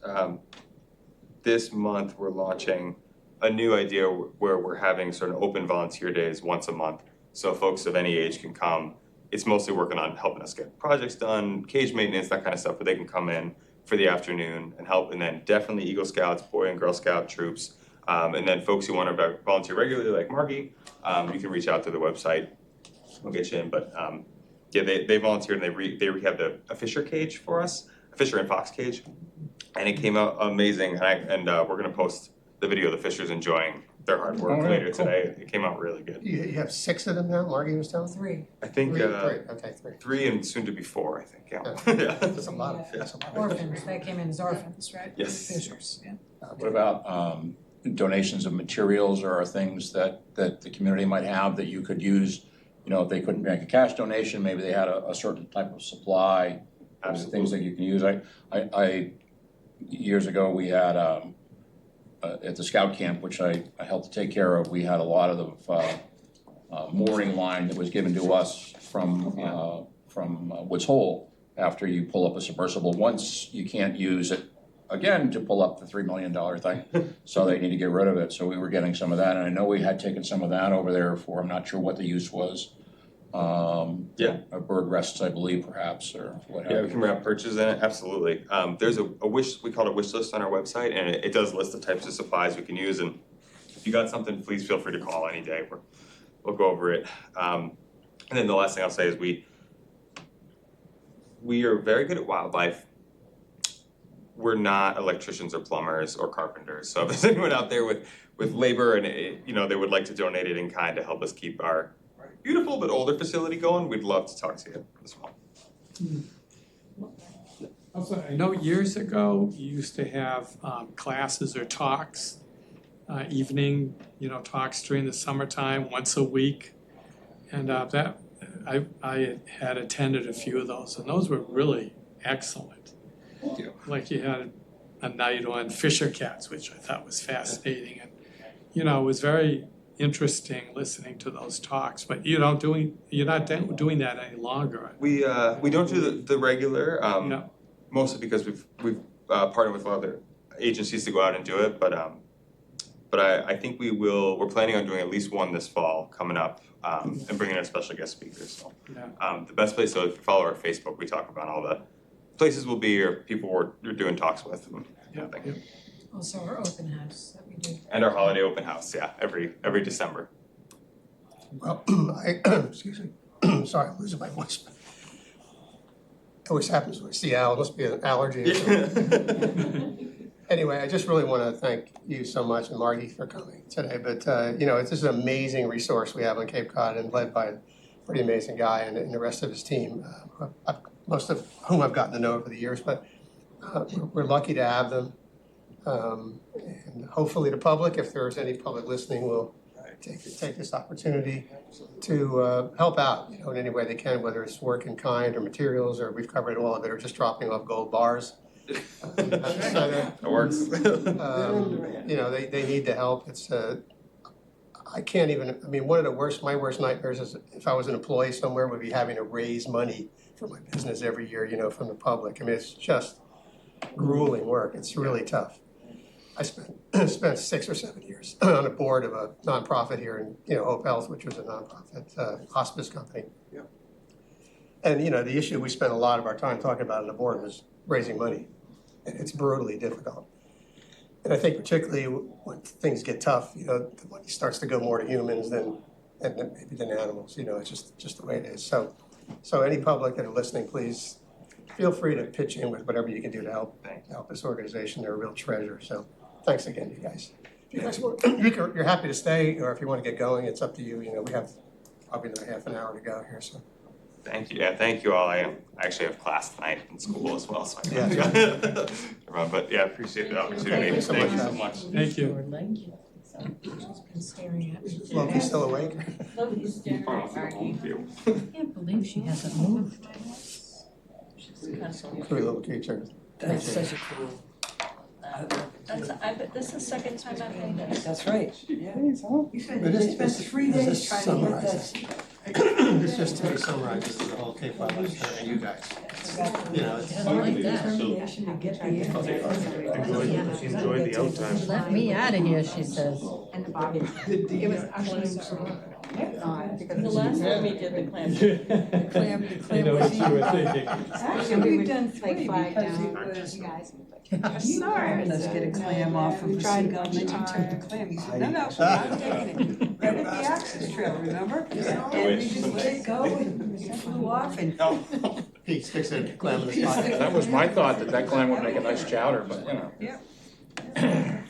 month we're launching a new idea where we're having sort of open volunteer days once a month. So folks of any age can come. It's mostly working on helping us get projects done, cage maintenance, that kind of stuff, but they can come in for the afternoon and help. And then definitely Eagle Scouts, Boy and Girl Scout troops. And then folks who want to volunteer regularly like Margie, you can reach out to the website. We'll get you in. But they volunteered and they rehabbed a fisher cage for us, a fisher and fox cage. And it came out amazing. And we're going to post the video of the fishers enjoying their hard work later today. It came out really good. You have 6 of them now, Margie was telling me? 3. I think Three. Okay, 3. 3 and soon to be 4, I think, yeah. That's a lot of fish. Orphans, they came in as orphans, right? Yes. Fishers, yeah. What about donations of materials or things that the community might have that you could use? You know, if they couldn't make a cash donation, maybe they had a certain type of supply. Absolutely. Things that you can use. I years ago we had at the scout camp, which I helped to take care of, we had a lot of the mooring line that was given to us from Woods Hole after you pull up a submersible. Once you can't use it again to pull up the $3 million thing, so they need to get rid of it. So we were getting some of that, and I know we had taken some of that over there for, I'm not sure what the use was. Bird rests, I believe, perhaps, or what have you. Yeah, we can wrap purchases in it, absolutely. There's a wish, we call it a wish list on our website, and it does list the types of supplies we can use. And if you got something, please feel free to call any day. We'll go over it. And then the last thing I'll say is we are very good at wildlife. We're not electricians or plumbers or carpenters. So if there's anyone out there with labor and they would like to donate it in kind to help us keep our beautiful but older facility going, we'd love to talk to you as well. Also, I know years ago, you used to have classes or talks, evening, talks during the summertime, once a week. And that I had attended a few of those, and those were really excellent. Thank you. Like you had a night on fisher cats, which I thought was fascinating. And, it was very interesting listening to those talks, but you're not doing that any longer. We don't do the regular, No. mostly because we've partnered with a lot of other agencies to go out and do it, but I think we're planning on doing at least one this fall coming up, and bringing in a special guest speaker. So the best place, so if you follow our Facebook, we talk about all the places we'll be or people we're doing talks with. And Also our open house that we do. And our holiday open house, every December. Well, excuse me, sorry, I'm losing my voice. It always happens when I see Al, it must be an allergy or something. Anyway, I just really want to thank you so much and Margie for coming today. But, it's just an amazing resource we have on Cape Cod and led by pretty amazing guy, and the rest of his team, most of whom I've gotten to know over the years, but we're lucky to have them. And hopefully the public, if there's any public listening, will take this opportunity to help out, in any way they can, whether it's work in kind or materials, or we've covered all of it, or just dropping off gold bars. That works. They need the help. It's I can't even, one of my worst nightmares is if I was an employee somewhere, would be having to raise money for my business every year, from the public. It's just grueling work. It's really tough. I spent 6 or 7 years on a board of a nonprofit here in, Hope Health, which was a nonprofit hospice company. Yeah. And, the issue we spent a lot of our time talking about on the board was raising money. And it's brutally difficult. And I think particularly when things get tough, the money starts to go more to humans than animals. It's just the way it is. So any public that are listening, please feel free to pitch in with whatever you can do to help this organization. They're a real treasure. So thanks again, you guys. You're happy to stay, or if you want to get going, it's up to you. We have probably another half an hour to go here. So. Thank you. Yeah, thank you all. I actually have class tonight in school as well, so I Yeah. can't run. But yeah, appreciate the opportunity. Thanks so Thank you much, so guys. much. Thank you. She's been staring at me. Loki's still awake? Loki's staring at Margie. I can't believe she hasn't moved. Pretty little teacher. That's such a cool. This is the second time I've had this. That's right. Yeah. You said they spent 3 days trying to get this. This just to me summarizes the whole Cape Cod lifestyle and you guys. I don't like that. Determination to get the Enjoy the out time. Let me out of here, she says. And the body. It was actually so. The last time we did the clam. The clam I know what you were thinking. Actually, we've done 3 5 because down. it was, you guys. Sorry. Let's get a clam off of We a tried seagull. and then you took the clam. You said, no, we're not taking it. Right at the access trail, remember? And we just let it go and it flew off and. He sticks a clam in the spot. That was my thought, that clam would make a nice chowder, but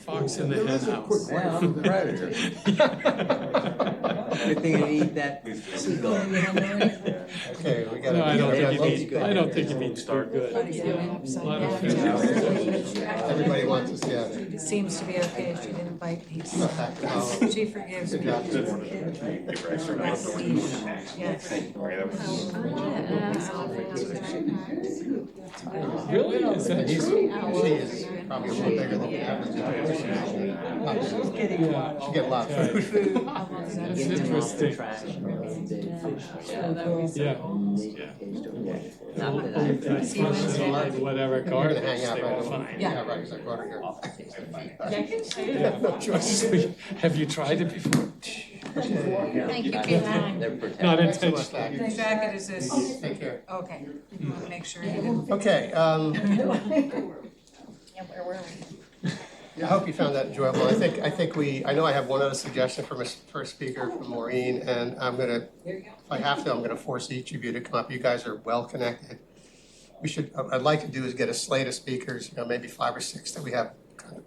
Fox in the hen house. Well, I'm a predator. Good thing I eat that seagull. Okay, we gotta. No, I don't think we it means, I don't think it means too good. A lot of things. Everybody wants us together. It seems to be okay. She didn't bite me. Back to follow. She forgives me. Good job. Yes. Really? Is that She true? is probably a little bigger than the average. She get a lot of food. That's interesting. Yeah. Whatever You're gonna garbage, hang out they right will away. find. Yeah, right, 'cause I brought her here. I can say it. Yeah, no choice. Have you tried it before? Thank you, Caitlin. Not Thanks so much, intentionally. Maggie. Whose jacket is this? Take care. Okay, I want to make sure you didn't. Okay, Yeah, where were we? I hope you found that enjoyable. I know I have one other suggestion for a speaker from Maureen, and if I have to, I'm gonna force each of you to come up. You guys are well connected. What I'd like to do is get a slate of speakers, maybe 5 or 6 that we have,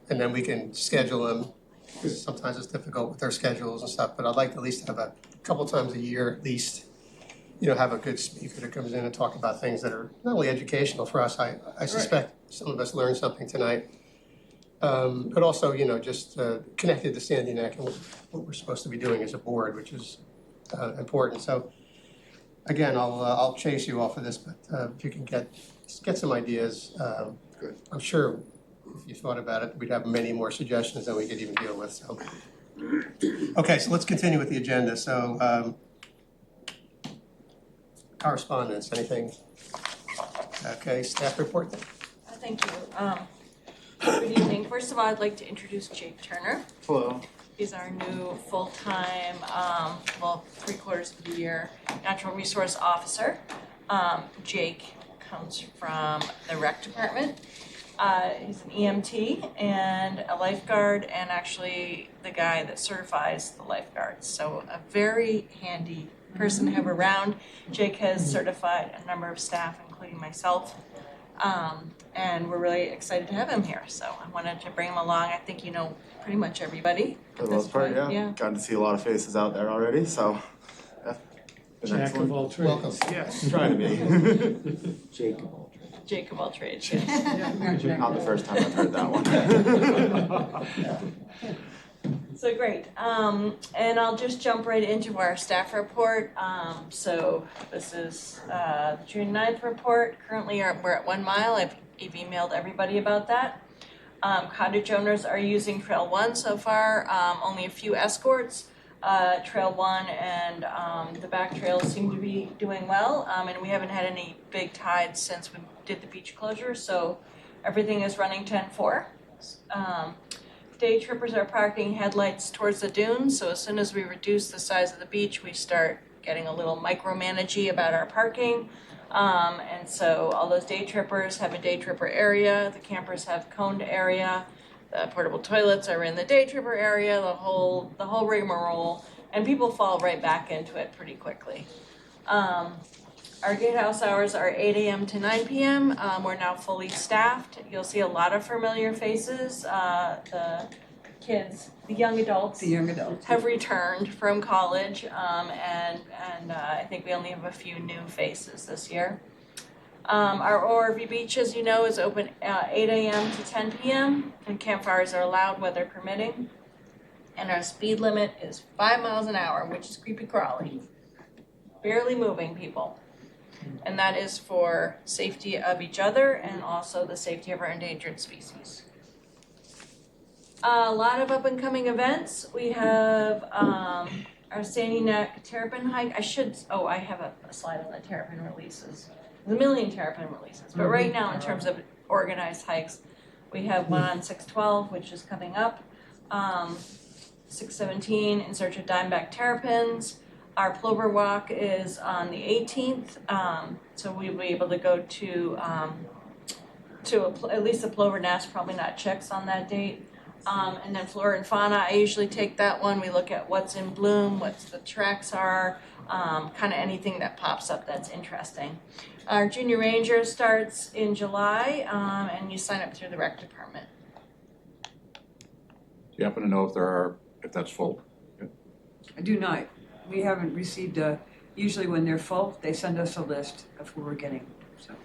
and then we can schedule them, because sometimes it's difficult with their schedules and stuff, but I'd like to at least have a couple times a year at least, have a good speaker that comes in and talk about things that are not only educational for us. I suspect some of us learned something tonight. But also, just connected to Sandy Neck and what we're supposed to be doing as a board, which is important. So again, I'll chase you off of this, but if you can get some ideas, Good. I'm sure if you thought about it, we'd have many more suggestions than we could even deal with. So, okay, so let's continue with the agenda. So correspondence, anything? Okay, staff report then. Thank you. Good evening. First of all, I'd like to introduce Jake Turner. Hello. He's our new full-time, 3/4 of the year natural resource officer. Jake comes from the rec department. He's an EMT and a lifeguard, and actually the guy that certifies the lifeguards. So a very handy person to have around. Jake has certified a number of staff, including myself. And we're really excited to have him here. So I wanted to bring him along. I think you know pretty much everybody. For the most part, yeah. Gotten to see a lot of faces out there already, so yeah. Jack of all trades. Welcome. Yes. Trying to be. Jacob Aldridge. Jack of all trades, yes. Not the first time I've heard that one. So great, and I'll just jump right into our staff report. So this is the June 9th report. Currently, we're at 1 mile. I've emailed everybody about that. Cottage owners are using Trail 1 so far, only a few escorts. Trail 1 and the back trails seem to be doing well, and we haven't had any big tides since we did the beach closure, so everything is running 10-4. Day trippers are parking headlights towards the dunes, so as soon as we reduce the size of the beach, we start getting a little micromanagey about our parking. And so all those day trippers have a day tripper area, the campers have coned area, the portable toilets are in the day tripper area, the whole rigmarole, and people fall right back into it pretty quickly. Our gatehouse hours are 8 a.m. to 9 p.m. We're now fully staffed. You'll see a lot of familiar faces. The kids, the young adults, have returned from college, and I think we only have a few new faces this year. Our ORV beach, as you know, is open 8 a.m. to 10 p.m. and campfires are allowed, weather permitting. And our speed limit is 5 miles an hour, which is creepy crawly. Barely moving, people. And that is for safety of each other and also the safety of our endangered species. A lot of up and coming events. We have our Sandy Neck Terrapin hike. I have a slide on the terrapin releases. There's a million terrapin releases, but right now in terms of organized hikes, we have one on 6/12, which is coming up. 6/17 in search of diamondback terrapins. Our plover walk is on the 18th, so we'll be able to go to at least a plover nest, probably not chicks on that date. And then flora and fauna, I usually take that one. We look at what's in bloom, what the tracks are, kind of anything that pops up that's interesting. Our junior ranger starts in July, and you sign up through the rec department. Do you happen to know if that's full? I do not. We haven't received usually when they're full, they send us a list of who we're getting, so.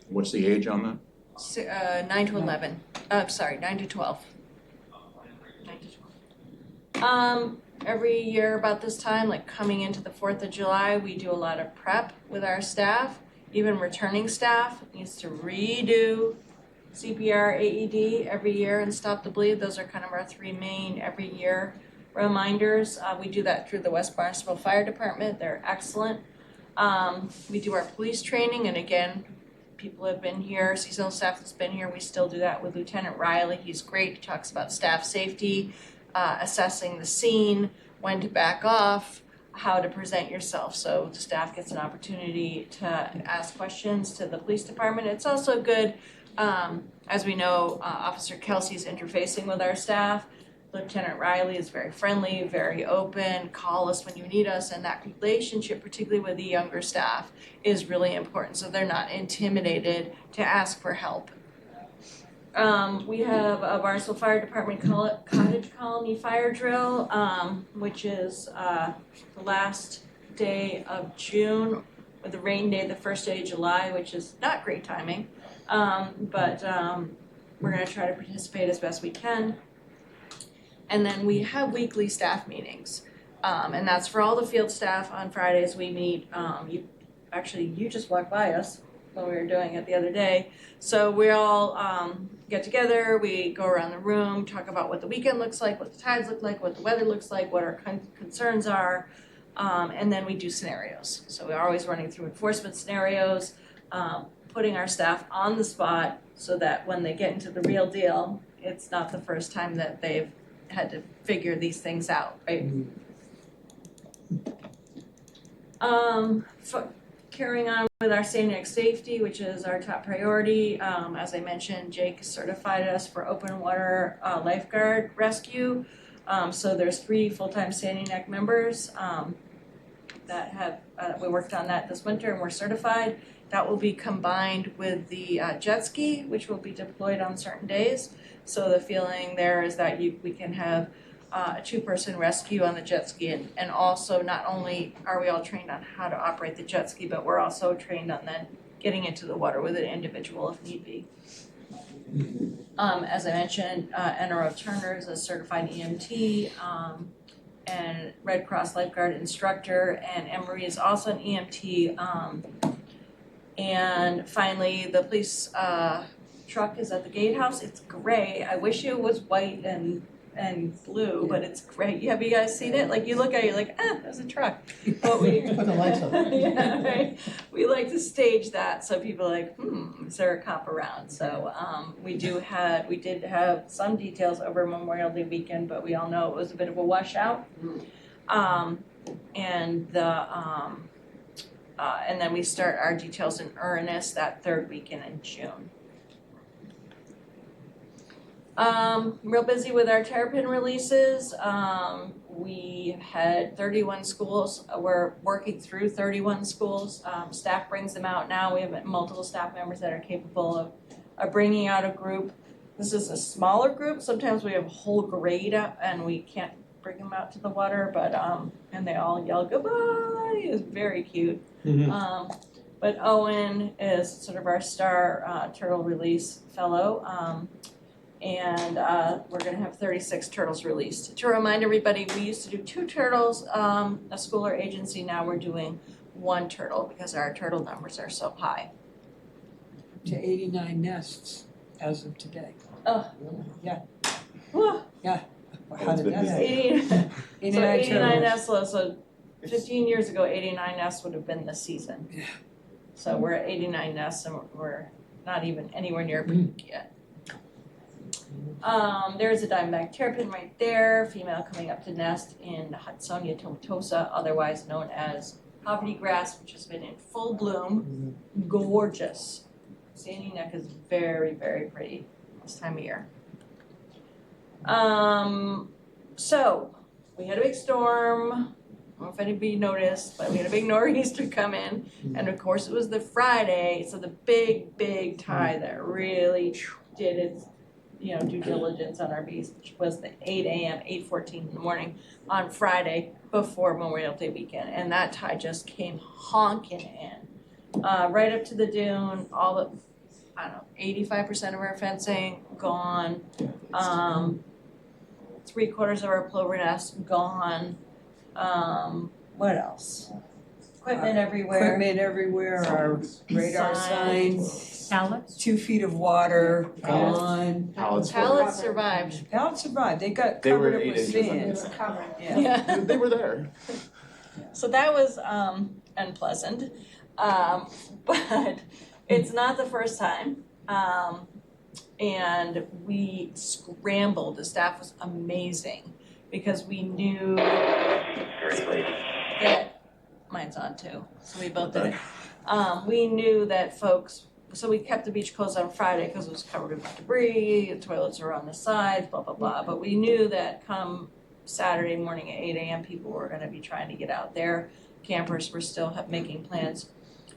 What's the age on that? 9 to 11. 9 to 12. 9 to 12. Every year about this time, like coming into the 4th of July, we do a lot of prep with our staff. Even returning staff needs to redo CPR, AED every year and stop the bleed. Those are kind of our 3 main every year reminders. We do that through the West Barnstable Fire Department. They're excellent. We do our police training, and again, people have been here, seasonal staff that's been here, we still do that with Lieutenant Riley. He's great. He talks about staff safety, assessing the scene, when to back off, how to present yourself. So the staff gets an opportunity to ask questions to the police department. It's also good, as we know, Officer Kelsey's interfacing with our staff. Lieutenant Riley is very friendly, very open, call us when you need us, and that relationship, particularly with the younger staff, is really important, so they're not intimidated to ask for help. We have a Barnstable Fire Department Cottage Colony Fire Drill, which is the last day of June, with the rain day, the first day of July, which is not great timing, but we're going to try to participate as best we can. And then we have weekly staff meetings, and that's for all the field staff. On Fridays we meet. You just walked by us when we were doing it the other day. So we all get together, we go around the room, talk about what the weekend looks like, what the tides look like, what the weather looks like, what our concerns are, and then we do scenarios. So we're always running through enforcement scenarios, putting our staff on the spot so that when they get into the real deal, it's not the first time that they've had to figure these things out, right? Carrying on with our Sandy Neck safety, which is our top priority. As I mentioned, Jake certified us for open water lifeguard rescue. So there's 3 full-time Sandy Neck members that have, we worked on that this winter and we're certified. That will be combined with the jet ski, which will be deployed on certain days. So the feeling there is that we can have a two-person rescue on the jet ski, and also not only are we all trained on how to operate the jet ski, but we're also trained on then getting into the water with an individual if need be. As I mentioned, NRO Turner is a certified EMT, and Red Cross lifeguard instructor, and Emery is also an EMT. And finally, the police truck is at the gatehouse. It's gray. I wish it was white and blue, but it's gray. Have you guys seen it? Like you look at it, you're like, there's a truck. But we Put the lights on. yeah, right. We like to stage that so people are like, is there a cop around? So we did have some details over Memorial Day weekend, but we all know it was a bit of a washout. And then we start our details in earnest that third weekend in June. Real busy with our terrapin releases. We had 31 schools. We're working through 31 schools. Staff brings them out now. We have multiple staff members that are capable of bringing out a group. This is a smaller group. Sometimes we have a whole grade up and we can't bring them out to the water, but and they all yell goodbye. It was very cute. But Owen is sort of our star turtle release fellow. And we're gonna have 36 turtles released. To remind everybody, we used to do 2 turtles, a school or agency. Now we're doing 1 turtle because our turtle numbers are so high. To 89 nests as of today. Oh. Yeah. Whew. How did that happen? 89 89 nests, so 15 years ago, 89 nests would have been the season. Yeah. So we're at 89 nests and we're not even anywhere near peak yet. There's a diamondback terrapin right there, female coming up to nest in Hudsonia tomentosa, otherwise known as poverty grass, which has been in full bloom. Gorgeous. Sandy Neck is very, very pretty this time of year. So we had a big storm. I don't know if anybody noticed, but we had a big nor'easter come in, and of course it was the Friday, so the big tide that really did its due diligence on our beast, which was the 8 a.m., 8:14 in the morning on Friday before Memorial Day weekend. And that tide just came honking in. Right up to the dune, all the, 85% of our fencing gone. 3/4 of our plover nest gone. What else? Equipment everywhere. Our radar signs. Pallets? 2 feet of water gone. Pallets survived. Pallets survived. They got They were covered up 8 with inches sand. Covered. Yeah. They were there. So that was unpleasant, but it's not the first time. And we scrambled. The staff was amazing because we knew that mine's on too. So we both did it. We knew that folks. So we kept the beach closed on Friday because it was covered with debris. The toilets were on the sides. Blah blah blah. But we knew that come Saturday morning at 8 a.m. people were going to be trying to get out there. Campers were still making plans.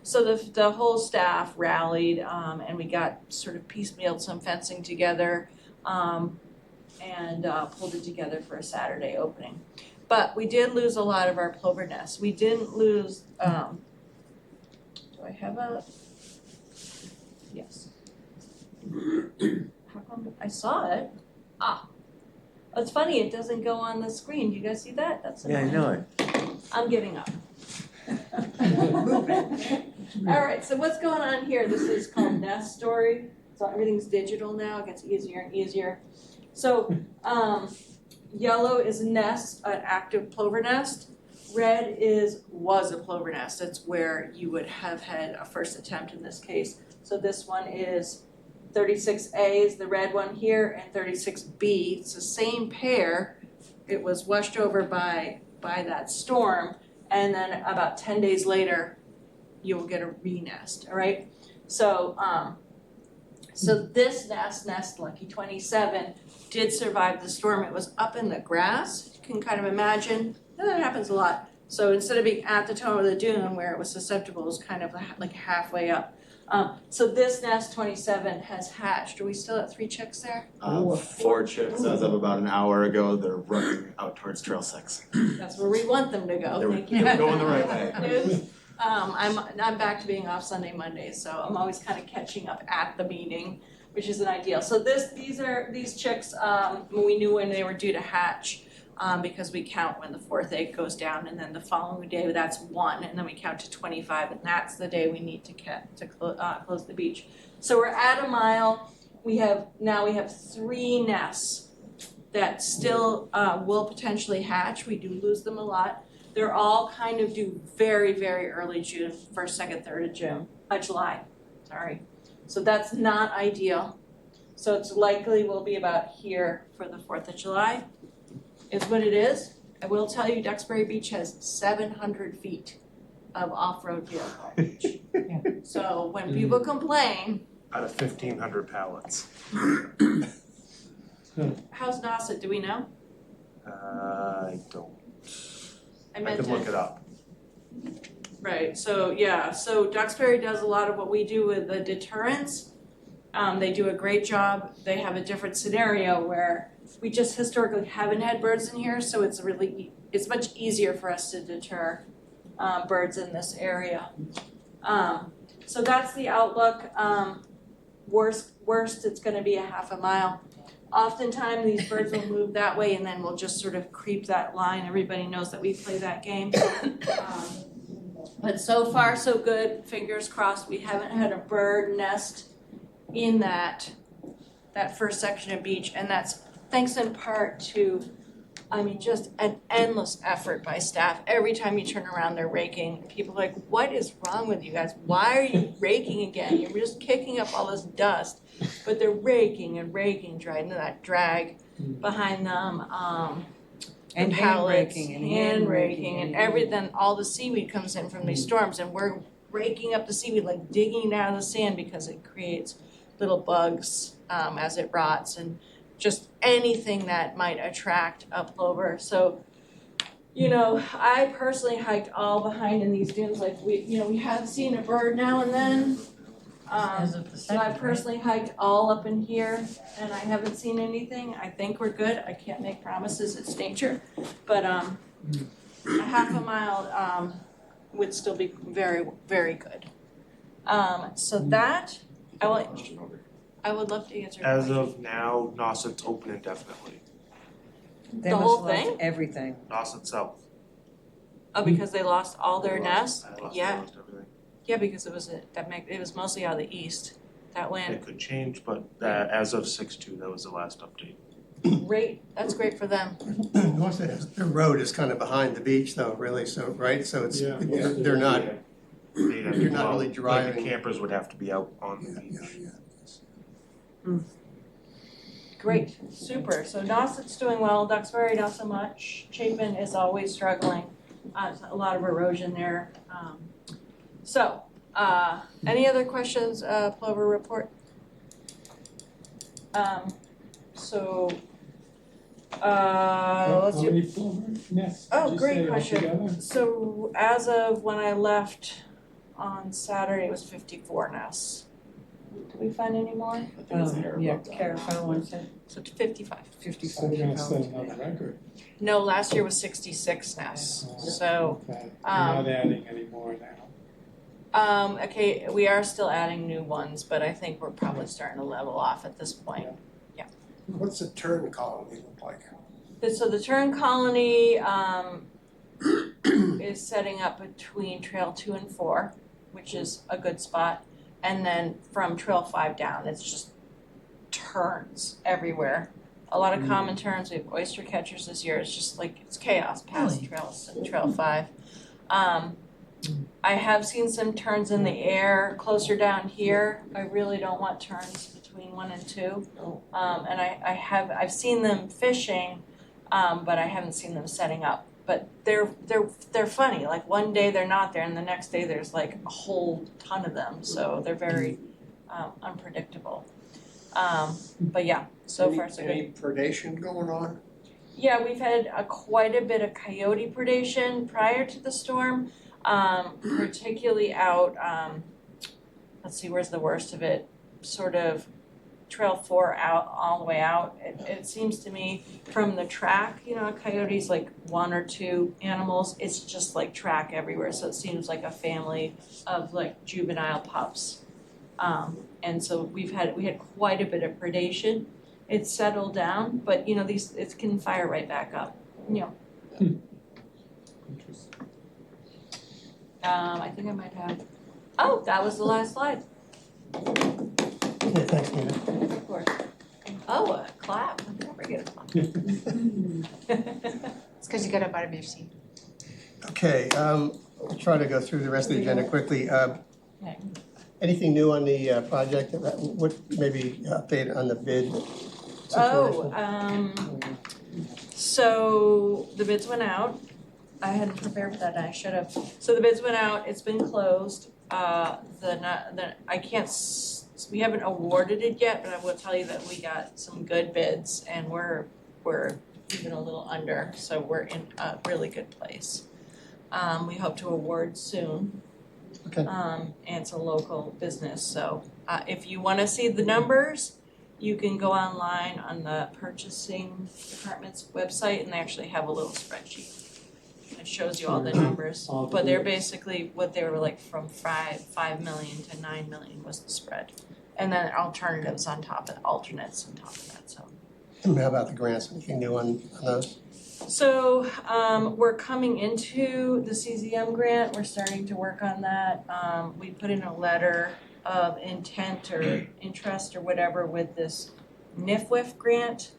So the whole staff rallied and we got sort of piecemealed some fencing together and pulled it together for a Saturday opening. But we did lose a lot of our plover nests. We didn't lose, do I have a, yes. How come, I saw it. It's funny, it doesn't go on the screen. Do you guys see that? That's annoying. Yeah, I know it. I'm giving up. All right, so what's going on here? This is called Nest Story. So everything's digital now. It gets easier and easier. So yellow is nest, an active plover nest. Red was a plover nest. That's where you would have had a first attempt in this case. So this one is 36A is the red one here, and 36B. It's the same pair. It was washed over by that storm, and then about 10 days later, you'll get a re-nest, all right? So, so this nest Lucky 27, did survive the storm. It was up in the grass. You can kind of imagine, that happens a lot. So instead of being at the toe of the dune where it was susceptible, it was kind of like halfway up. So this nest 27 has hatched. Are we still at 3 chicks there? 4 chicks as of about an hour ago. They're running out towards Trail 6. That's where we want them to go. Thank you. They're going the right way. I'm back to being off Sunday, Monday, so I'm always kind of catching up at the meeting, which isn't ideal. So these chicks, we knew when they were due to hatch, because we count when the 4th egg goes down, and then the following day that's 1, and then we count to 25, and that's the day we need to close the beach. So we're at a mile. We have 3 nests that still will potentially hatch. We do lose them a lot. They're all kind of due very, very early June, 1st, 2nd, 3rd of July. Sorry. So that's not ideal. So it's likely we'll be about here for the 4th of July, is what it is. I will tell you, Duxbury Beach has 700 feet of off-road vehicle coverage. So when people complain. Out of 1,500 pallets. How's Nauset, do we know? I don't. I meant could to- look it up. Right, so yeah, so Duxbury does a lot of what we do with the deterrence. They do a great job. They have a different scenario where we just historically haven't had birds in here, so it's much easier for us to deter birds in this area. So that's the outlook. Worst, it's gonna be a half a mile. Oftentimes, these birds will move that way and then we'll just sort of creep that line. Everybody knows that we play that game. But so far, so good. Fingers crossed, we haven't had a bird nest in that first section of beach. And that's thanks in part to, just an endless effort by staff. Every time you turn around, they're raking. People are like, what is wrong with you guys? Why are you raking again? You're just kicking up all this dust. But they're raking and raking, trying to that drag behind them. And pallets, hand raking and everything. All the seaweed comes in from these storms, and we're raking up the seaweed, like digging it out of the sand because it creates little bugs as it rots, and just anything that might attract a plover. So, I personally hiked all behind in these dunes. Like we have seen a bird now and then. So I personally hiked all up in here and I haven't seen anything. I think we're good. I can't make promises, it's nature. But a half a mile would still be very, very good. So that, I would love to answer your As question. of now, Nauset's open indefinitely. They The must whole have lost thing? everything. Nauset South. Oh, because they lost all their nests? They lost Yeah. everything. Yeah, because it was mostly out of the east, that wind. It could change, but as of 6/2, that was the last update. Great, that's great for them. Also, their road is kind of behind the beach though, really, so, right, so it's, Yeah. they're not, They'd have to You're not go out. really driving. Like the campers would have to be out on the beach. Great, super. So Nauset's doing well, Duxbury not so much. Chapin is always struggling. A lot of erosion there. Any other questions, Plover report? Let's How do. many plover nests Oh, did you great say question. altogether? So as of when I left on Saturday, it was 54 nests. Did we find any more? Kara found one, said So 55. 55 So you're gonna set pounds. another record. No, last year was 66 nests. So, Okay, you're not adding any more now. okay, we are still adding new ones, but I think we're probably starting to level off at this point. What's the tern colony look like? So the tern colony is setting up between Trail 2 and 4, which is a good spot. And then from Trail 5 down, it's just terns everywhere. A lot of common terns. We have oyster catchers this year. It's just like it's chaos past Trail 5. I have seen some terns in the air closer down here. I really don't want terns between 1 and 2. And I've seen them fishing, but I haven't seen them setting up. But they're funny. Like one day they're not there, and the next day there's like a whole ton of them. So they're very unpredictable. But yeah, so far so good. Any predation going on? Yeah, we've had quite a bit of coyote predation prior to the storm, particularly out, let's see, where's the worst of it? Sort of Trail 4 out, all the way out. It seems to me from the track, you know, a coyote's like one or two animals. It's just like track everywhere. So it seems like a family of like juvenile pups. And so we had quite a bit of predation. It's settled down, but you know, it can fire right back up, you know. Interesting. I think I might have, oh, that was the last slide, Okay, thanks, Nina. of course. Oh, a clap, I never get a clap. It's because you got up out of your seat. Okay, we'll try to go through the rest of the agenda quickly. Okay. Anything new on the project? What, maybe update on the bid Oh, situation? So the bids went out. I hadn't prepared for that, and I should have. So the bids went out, it's been closed. We haven't awarded it yet, but I will tell you that we got some good bids and we're even a little under, so we're in a really good place. We hope to award soon. Okay. And it's a local business, so if you wanna see the numbers, you can go online on the purchasing department's website and they actually have a little spreadsheet. It shows you all the numbers, but they're basically what they were like from 5 million to 9 million was the spread. And then alternatives on top of alternates on top of that, so. And how about the grants? Anything new on those? So, we're coming into the CZM grant, we're starting to work on that. We put in a letter of intent or interest or whatever with this NIFWIF grant,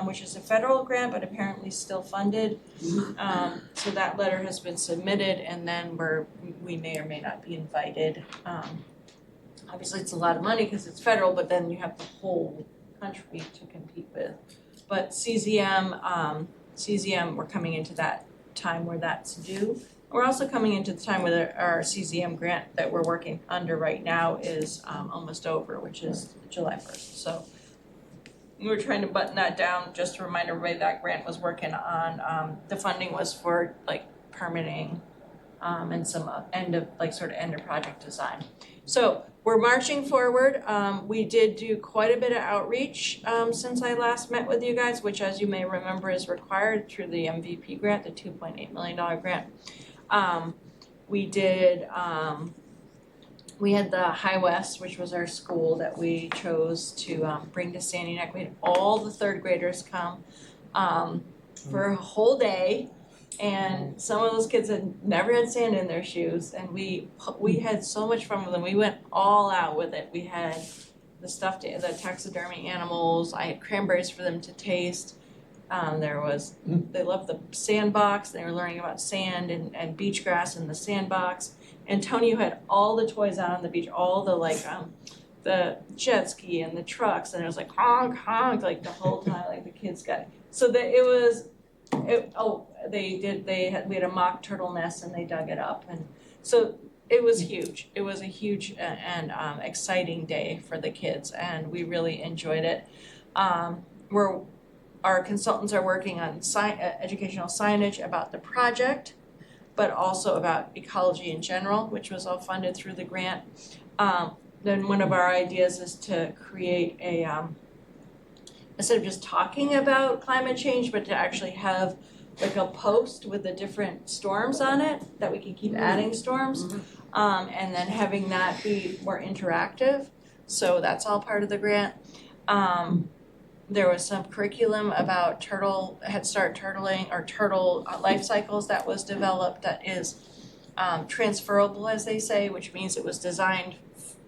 which is a federal grant, but apparently still funded. So that letter has been submitted and then we may or may not be invited. Obviously, it's a lot of money because it's federal, but then you have the whole country to compete with. But CZM, we're coming into that time where that's due. We're also coming into the time where our CZM grant that we're working under right now is almost over, which is July 1st. So we were trying to button that down, just to remind everybody that grant was working on, the funding was for like permitting and some end of project design. So we're marching forward. We did do quite a bit of outreach since I last met with you guys, which as you may remember is required through the MVP grant, the $2.8 million grant. We had the High West, which was our school that we chose to bring to Sandy Neck. We had all the third graders come for a whole day. And some of those kids had never had sand in their shoes, and we had so much fun with them. We went all out with it. We had the taxidermy animals. I had cranberries for them to taste. They loved the sandbox. They were learning about sand and beach grass in the sandbox. Antonio had all the toys out on the beach, all the the jet ski and the trucks, and it was like honk honk like the whole time, like the kids got it. So we had a mock turtle nest and they dug it up, and so it was huge. It was a huge and exciting day for the kids, and we really enjoyed it. Our consultants are working on educational signage about the project, but also about ecology in general, which was all funded through the grant. Then one of our ideas is to create instead of just talking about climate change, but to actually have like a post with the different storms on it, that we can keep adding storms, and then having that be more interactive. So that's all part of the grant. There was some curriculum about Head Start turtling or turtle life cycles that was developed that is transferable, as they say, which means it was designed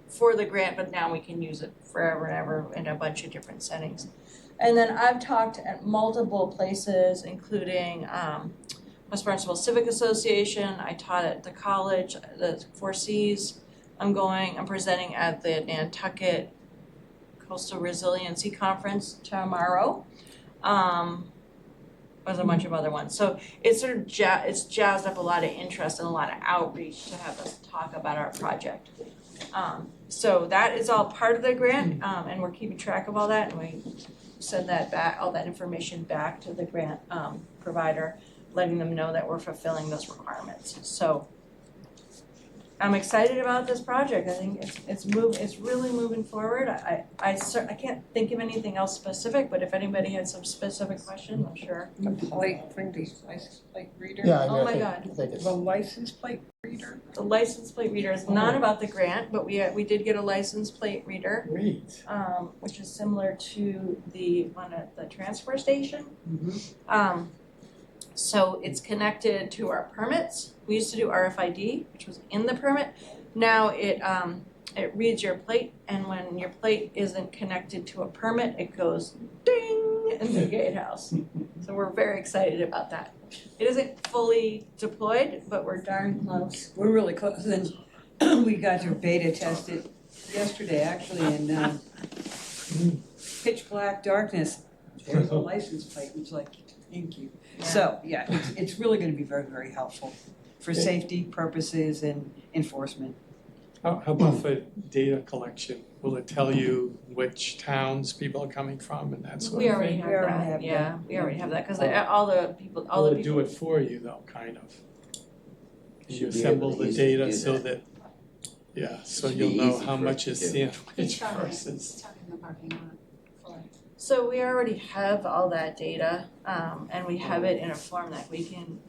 for the grant, but now we can use it forever and ever in a bunch of different settings. And then I've talked at multiple places, including West Barnstable Civic Association. I taught at the college, the 4Cs. I'm presenting at the Nantucket Coastal Resiliency Conference tomorrow. There's a bunch of other ones. So it's sort of it's jazzed up a lot of interest and a lot of outreach to have us talk about our project. So that is all part of the grant, and we're keeping track of all that, and we send that back, all that information back to the grant provider, letting them know that we're fulfilling those requirements. So I'm excited about this project. I think it's really moving forward. I can't think of anything else specific, but if anybody had some specific questions, I'm sure. The plate thing, the license plate reader. Yeah, I mean, Oh I my think, God. I think it's, The license plate reader. The license plate reader is not about the grant, but we did get a license plate reader, Great. which is similar to the one at the transfer station. So it's connected to our permits. We used to do RFID, which was in the permit. Now it reads your plate, and when your plate isn't connected to a permit, it goes ding in the gatehouse. So we're very excited about that. It isn't fully deployed, but we're darn close. We're really close, and we got to beta test it yesterday, actually, in pitch black darkness. There's a license plate, it's like, thank you. So, yeah, it's really gonna be very, very helpful for safety purposes and enforcement. How about for data collection? Will it tell you which towns people are coming from and that sort We of already thing? have We already that, have yeah, that. we already have that, cause all the people, Will it do it for you though, kind of? You Should be assemble able to the easily data do so that. that, yeah, so Should you'll be know easy how for much it is to do. sandwich versus. in the parking lot. So we already have all that data, and we have it in a form that we can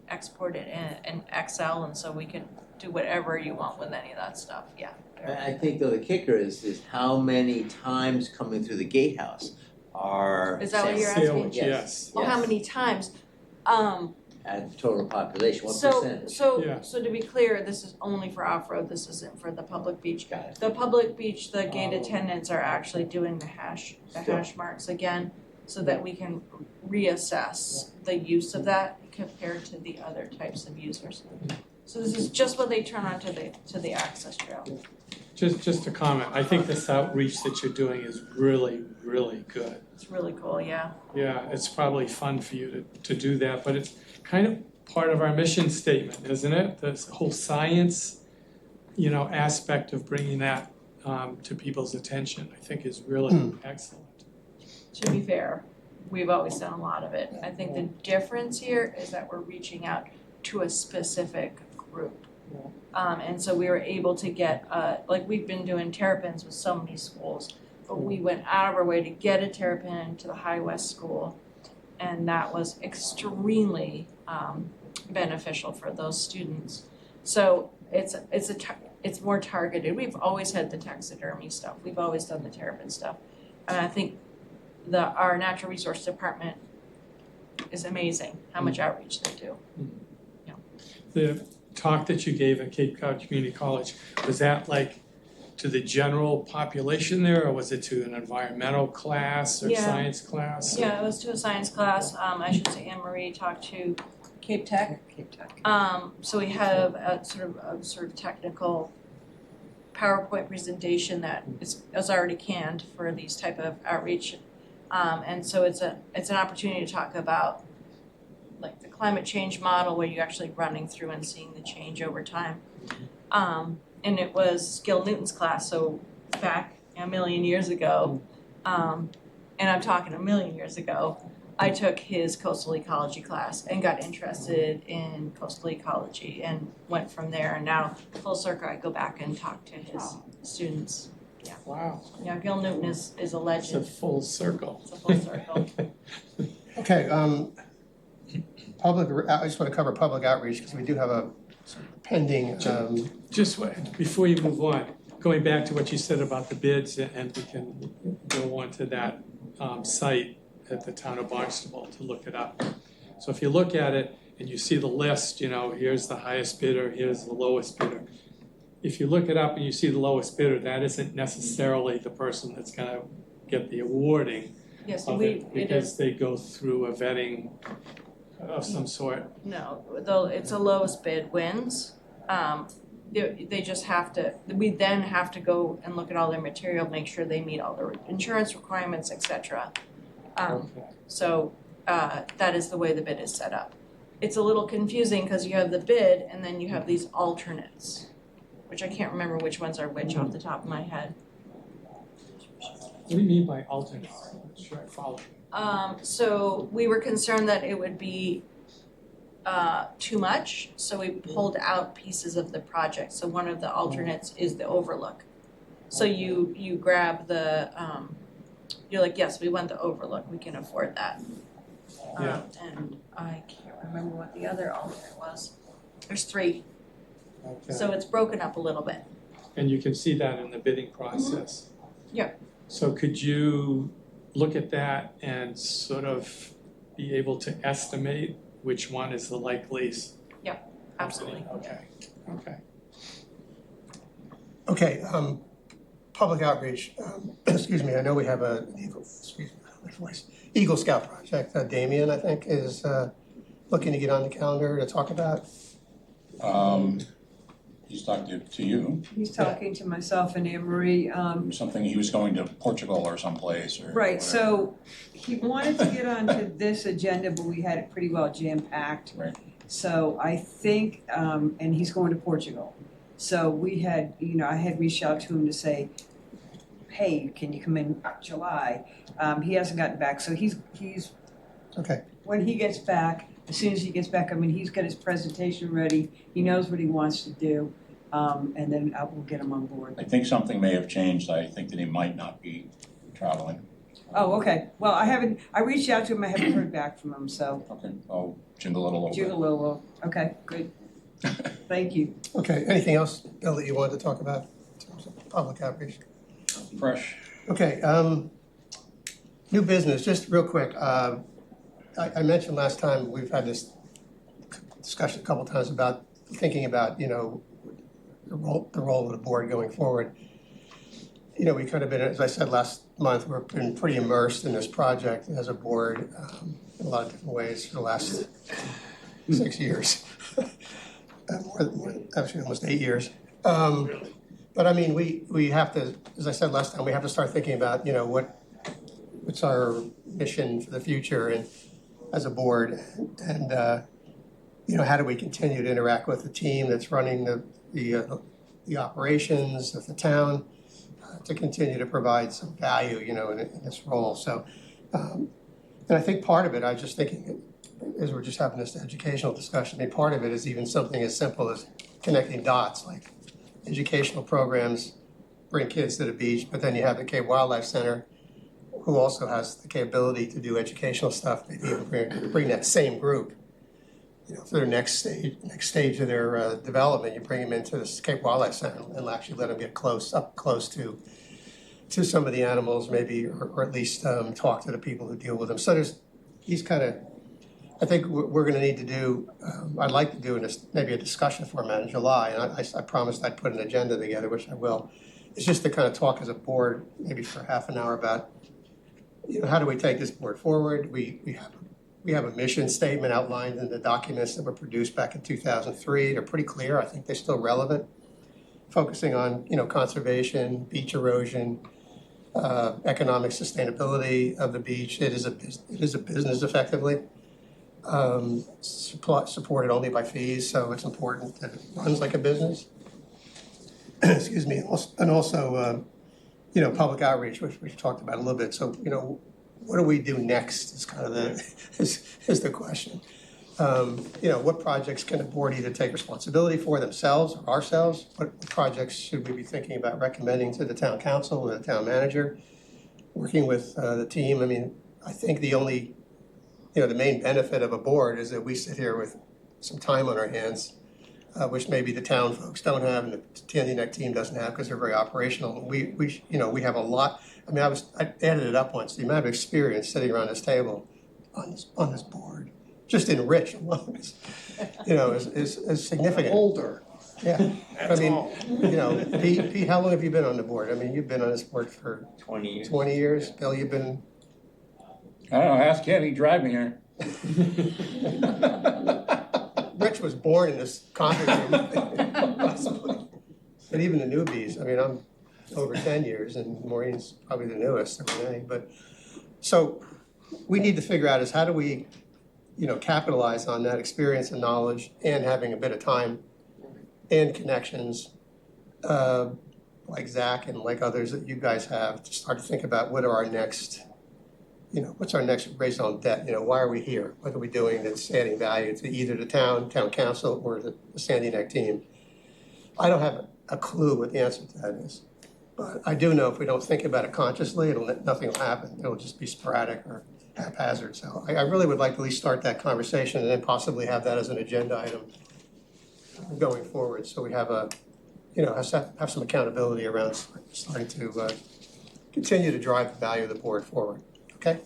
export it in Excel, and so we can do whatever you want with any of that stuff, yeah. I think though the kicker is how many times coming through the gatehouse are. Is that what you're asking? Sandwich, yes. Well, how many times? At the total population, what So, percentage? Yeah. so to be clear, this is only for off-road, this isn't for the public beach. Got it. The public beach, the gate attendants are actually doing the hash marks again, so that we can reassess the use of that compared to the other types of users. So this is just what they turn on to the access trail. Just a comment, I think this outreach that you're doing is really, really good. It's really cool, yeah. Yeah, it's probably fun for you to do that, but it's kind of part of our mission statement, isn't it? This whole science, aspect of bringing that to people's attention, I think is really excellent. To be fair, we've always done a lot of it. I think the difference here is that we're reaching out to a specific group. And so we were able to get, like we've been doing terrapins with so many schools, but we went out of our way to get a terrapin to the High West School. And that was extremely beneficial for those students. So it's more targeted. We've always had the taxidermy stuff. We've always done the terrapin stuff. And I think our natural resource department is amazing how much outreach they do. The talk that you gave at Cape Cod Community College, was that like to the general population there, or was it to an environmental class or Yeah. science class? Yeah, it was to a science class. I should say Anne Marie talked to Cape Tech. Cape Tech. So we have a sort of technical PowerPoint presentation that is already canned for these type of outreach. And so it's an opportunity to talk about like the climate change model where you're actually running through and seeing the change over time. And it was Gil Newton's class, so back a million years ago, and I'm talking a million years ago, I took his coastal ecology class and got interested in coastal ecology and went from there. And now, full circle, I go back and talk to his students. Yeah. Wow, Yeah, Gil Newton is a it's a legend. full circle. It's a full circle. okay, I just want to cover public outreach because we do have a sort of pending, Just before you move on, going back to what you said about the bids, and we can go on to that site at the town of Barnstable to look it up. So if you look at it and you see the list, here's the highest bidder, here's the lowest bidder. If you look it up and you see the lowest bidder, that isn't necessarily the person that's gonna get the awarding Yes, of it it, because is, they go through a vetting of some sort. no, though it's a lowest bid wins. They just have to, we then have to go and look at all their material, make sure they meet all their insurance requirements, et cetera. Okay. So that is the way the bid is set up. It's a little confusing because you have the bid and then you have these alternates, which I can't remember which ones are which off the top of my head. What do you mean by alternate? sure I follow. So we were concerned that it would be too much, so we pulled out pieces of the project. So one of the alternates is the overlook. So you grab the, you're like, yes, we want the overlook, we can afford that. Yeah. And I can't remember what the other alternate was. There's 3, Okay. so it's broken up a little bit. And you can see that in the bidding process. Yeah. So could you look at that and sort of be able to estimate which one is the likeliest? Absolutely. Okay, okay. Okay, public outreach, excuse me, I know we have a Eagle Scout project, Damien, I think, is looking to get on the calendar to talk about. He's talking to you, He's talking to myself and Anne Marie. something, he was going to Portugal or someplace or Right, whatever. so he wanted to get onto this agenda, but we had it pretty well jam-packed. Right. So I think, and he's going to Portugal. So we had, I had reached out to him to say, hey, can you come in July? He hasn't gotten back, so he's, Okay, when he gets back, as soon as he gets back, he's got his presentation ready, he knows what he wants to do, and then I will get him on board. I think something may have changed. I think that he might not be traveling. Oh, okay, well, I reached out to him, I haven't heard back from him, so. Okay, I'll jingle it a little bit. Jiggle a little, okay, good, thank you. okay, anything else, Bill, that you wanted to talk about in terms of public outreach? Fresh. Okay, new business, just real quick, I mentioned last time, we've had this discussion a couple times about thinking about, the role of the board going forward. We could have been, as I said last month, we've been pretty immersed in this project as a board in a lot of different ways for the last 6 years. Actually, almost 8 years. But I mean, we have to, as I said last time, we have to start thinking about, what's our mission for the future and as a board, and how do we continue to interact with the team that's running the operations of the town to continue to provide some value, in this role. So, and I think part of it, I was just thinking, as we're just having this educational discussion, I mean, part of it is even something as simple as connecting dots, like educational programs bring kids to the beach, but then you have the Cape Wildlife Center, who also has the capability to do educational stuff, maybe even bring that same group, for their next stage of their development, you bring them into this Cape Wildlife Center and actually let them get up close to some of the animals, maybe, or at least talk to the people who deal with them. So I think we're gonna need to do, I'd like to do maybe a discussion format in July, and I promised I'd put an agenda together, which I will. It's just to kind of talk as a board, maybe for half an hour about, how do we take this board forward? We have a mission statement outlined in the documents that were produced back in 2003. They're pretty clear. I think they're still relevant, focusing on, conservation, beach erosion, economic sustainability of the beach. It is a business effectively, supported only by fees, so it's important that it runs like a business. Excuse me, and also, public outreach, which we talked about a little bit. So, what do we do next is kind of is the question. What projects can the board either take responsibility for themselves or ourselves? What projects should we be thinking about recommending to the town council or the town manager? Working with the team, I mean, I think the main benefit of a board is that we sit here with some time on our hands, which maybe the town folks don't have and the Tandy Neck team doesn't have because they're very operational. We have a lot. I mean, I added it up once. The amount of experience sitting around this table on this board, just in Rich alone, is significant. Older. Yeah, That's all. Pete, how long have you been on the board? I mean, you've been on this board for 20 years. 20 years. Bill, you've been. I don't know, ask Ken, he drive me here. Rich was born in this conference room, possibly. But even the newbies, I mean, I'm over 10 years and Maureen's probably the newest of many, but so we need to figure out is how do we, capitalize on that experience and knowledge and having a bit of time and connections, like Zach and like others that you guys have to start to think about what are our next, what's our next raison d'etre? Why are we here? What are we doing that's adding value to either the town council, or the Sandy Neck team? I don't have a clue what the answer to that is. But I do know if we don't think about it consciously, nothing will happen. It'll just be sporadic or haphazard. So I really would like to at least start that conversation and then possibly have that as an agenda item going forward. So we have have some accountability around starting to continue to drive the value of the board forward. Okay?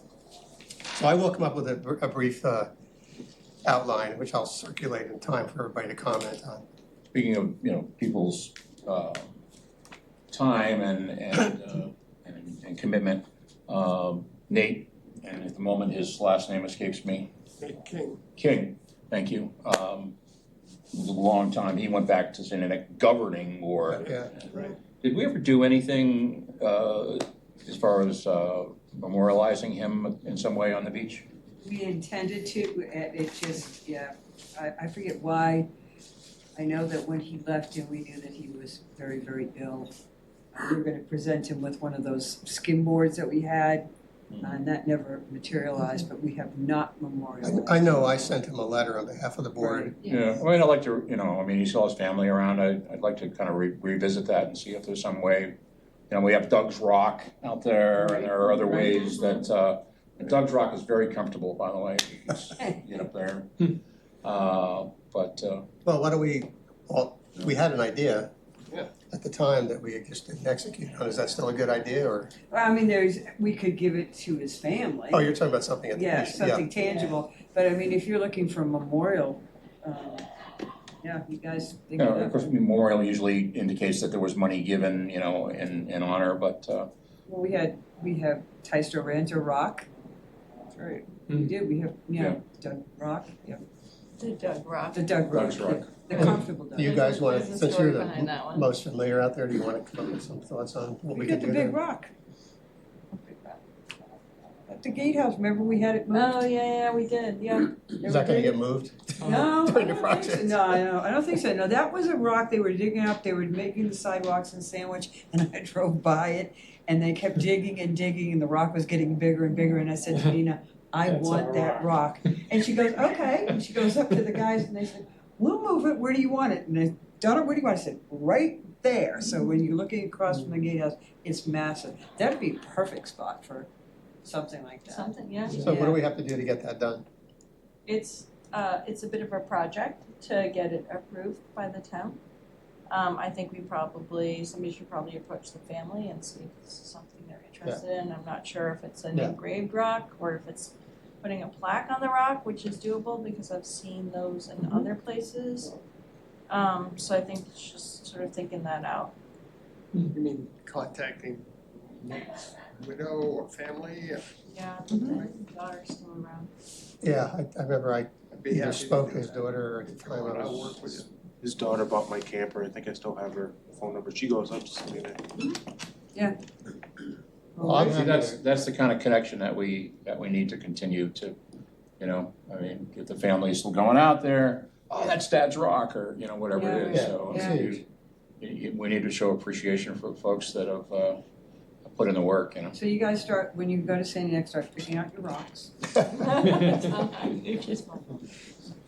So I will come up with a brief outline, which I'll circulate in time for everybody to comment on. Speaking of people's time and commitment, Nate, and at the moment his last name escapes me. Nate King. King, thank you. It was a long time. He went back to Sandy Neck governing board. Yeah. Right. Did we ever do anything as far as memorializing him in some way on the beach? We intended to, it just, yeah, I forget why. I know that when he left and we knew that he was very, very ill, we were gonna present him with one of those skim boards that we had, and that never materialized, but we have not memorialized. I know I sent him a letter on behalf of the board. Yeah, I mean, I'd like to, he saw his family around. I'd like to kind of revisit that and see if there's some way. We have Doug's Rock out there, and there are other ways that, Doug's Rock is very comfortable, by the way. You can just get up there. Well, we had an idea Yeah. at the time that we just didn't execute on. Is that still a good idea, or? Well, I mean, we could give it to his family. Oh, you're talking about something at the Yeah, beach? something tangible, but I mean, if you're looking for a memorial, yeah, you guys think of Of that. course, memorial usually indicates that there was money given, in honor, but, Well, we have Tystor Ranter Rock. That's right. We did, we have, Doug Rock, yeah, The Doug Rock. the Doug Rock, Doug's Rock. yeah, the comfortable Doug. Do you guys want There's to, a since you're story behind that the one. most familiar out there, do you want to come up with some thoughts on what we We could got do the big there? rock. At the gatehouse, remember we had it moved? Oh, yeah, we did, yeah. Is that gonna get moved? No, I During the don't think so. project? No, I don't think so. No, that was a rock they were digging up. They were making the sidewalks in Sandwich, and I drove by it, and they kept digging and digging, and the rock was getting bigger and bigger. And I said to Nina, "I That's want our that rock." And she goes, "Okay." And she goes up to the guys, and they said, "We'll move it. Where do you want it?" And they, "Donna, where do you want it?" I said, "Right there." So when you're looking across from the gatehouse, it's massive. That'd be a perfect spot for something like that. Something, yeah. So what do we have to do to get that done? It's a bit of a project to get it approved by the town. I think somebody should probably approach the family and see if this is something they're interested in. I'm not sure if it's an Yeah. engraved rock or if it's putting a plaque on the rock, which is doable because I've seen those in other places. So I think it's just sort of thinking that out. You mean contacting Nate's widow or family? Yeah, the daughter's still around. Yeah, I remember I I'd be either happy to spoke do to his that. daughter, or at the time I I'll was. work with you. His daughter bought my camper. I think I still have her phone number. She goes up to Sandy Neck. Well, I'm see, happy to- that's the kind of connection that we need to continue to, if the family's still going out there, oh, that's Dad's Rock, or, whatever it is, Yeah, so. it's huge. We need to show appreciation for folks that have, put in the work, So you guys start, when you go to Sandy Neck, start picking out your rocks.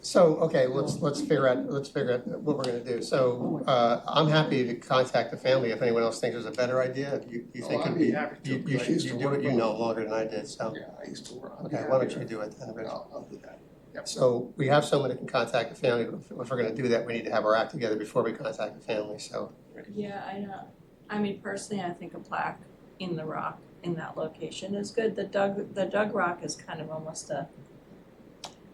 So, okay, let's figure out what we're gonna do. So, I'm happy to contact the family if anyone else thinks there's a better idea. If you think I'd it'd be happy to, you because I used to do work it, you with know them. longer than I did, so. Yeah, I used to work. I'd be Okay, happy why don't to- you do it then, Rich? I'll do that. Yep. So we have someone that can contact the family, but if we're gonna do that, we need to have our act together before we contact the family, so. Yeah, I know. I mean, personally, I think a plaque in the rock in that location is good. The Doug Rock is kind of almost It's a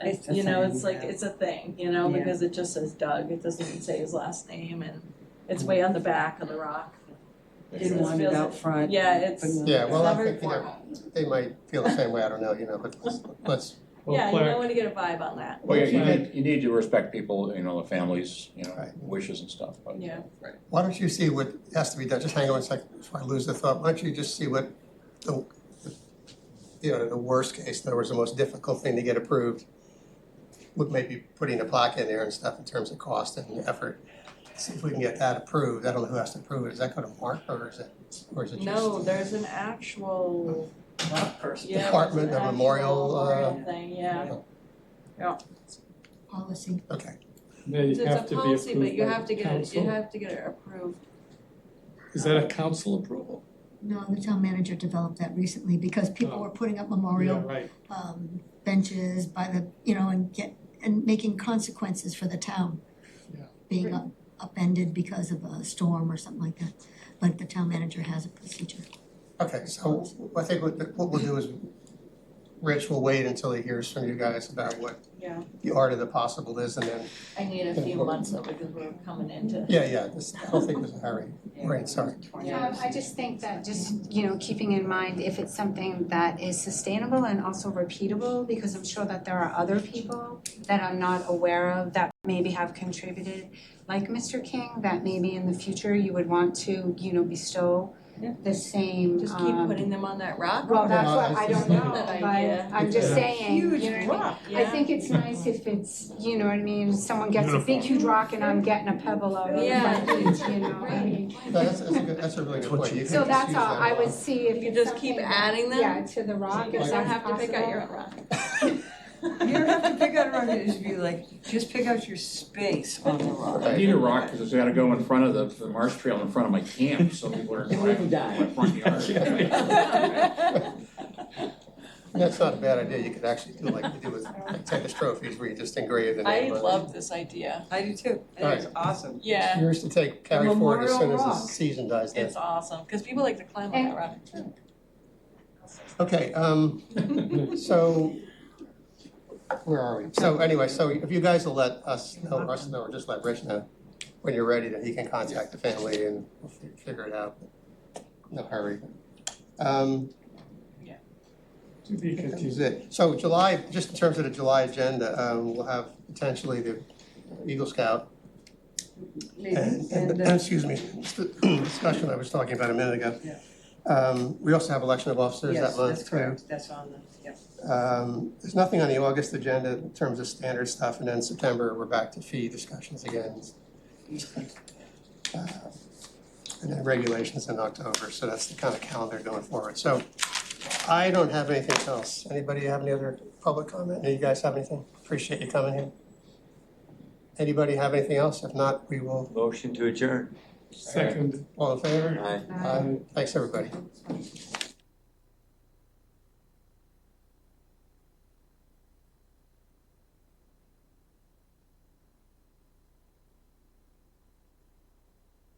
it's thing, like, yeah. it's a thing, Yeah. because it just says Doug. It doesn't even say his last name, and it's way on the back of the rock. Didn't want it out front. Yeah, it's, But no. Yeah, well, not I very think, formal. they might feel the same way, I don't know, but let's, Yeah, you know when to get a vibe on that. Well, you need to respect people, the families, Right. wishes and stuff, but. Yeah. why don't you see what has to be done, just hang on a second before I lose the thought, why don't you just see what the worst case, in other words, the most difficult thing to get approved, would maybe putting a plaque in there and stuff in terms of cost and effort. See if we can get that approved. I don't know who has to approve it. Does that go to Mark, or is it just? No, there's an actual That person. Yeah, Department it's an of Memorial, actual memorial thing, yeah. Policy. Okay, They It's have a to be policy, but approved you by have to get it, you council. have to get it approved. Is that a council approval? No, the town manager developed that recently because people were putting up memorial Yeah, right. benches by the, and making consequences for the town. Yeah. Being upended because of a storm or something like that. But the town manager has a procedure. okay, so I think what we'll do is, Rich will wait until he hears from you guys about what Yeah. the art of the possible is, and then, I need a few months though, because we're coming into. yeah, I don't think there's a hurry. Right, sorry. I just think that keeping in mind if it's something that is sustainable and also repeatable, because I'm sure that there are other people that I'm not aware of that maybe have contributed, like Mr. King, that maybe in the future you would want to, bestow the same, Just keep putting them on that rock. well, that's No, what, I don't know, That but idea. I'm just Yeah. saying, Huge you know what I mean? rock. I think it's nice if it's, you know what I mean, someone gets a big huge rock and I'm getting a pebble out of the Yeah. front beach, I mean. No, that's a really good point. You can So just that's use all, that I would rock. see if You it's just keep something adding them? yeah, to the rock, You if just don't that's have to pick out your possible. own rock. You don't have to pick out a rock, it should be like, just pick out your space on the rock. I need a rock because I gotta go in front of the marsh trail in front of my camp, so people are driving through my front yard. That's not a bad idea. You could actually do like you do with like tennis trophies where you just engrave the I name on it. love this idea. I do too, I think it's awesome. Yeah, Yours to carry forward as soon as Memorial the rock. season dies down. it's awesome, because people like to climb on that rock. Okay, so, where are we? So anyway, so if you guys will let us know, or just let Rich know when you're ready, then he can contact the family and we'll figure it out. No hurry. To be That continued. was it. So July, just in terms of the July agenda, we'll have potentially the Eagle Scout Maybe, and excuse me, just the discussion I was talking about a minute ago. We also have election of officers that yes, month that's too. correct, that's on the, yeah. There's nothing on the August agenda in terms of standard stuff, and then September, we're back to fee discussions again. And then regulations in October, so that's the kind of calendar going forward. So I don't have anything else. Anybody have any other public comment? Do you guys have anything? Appreciate you coming here. Anybody have anything else? If not, we will, Motion to adjourn. Second. all in favor? Aye. Aye. Thanks, everybody.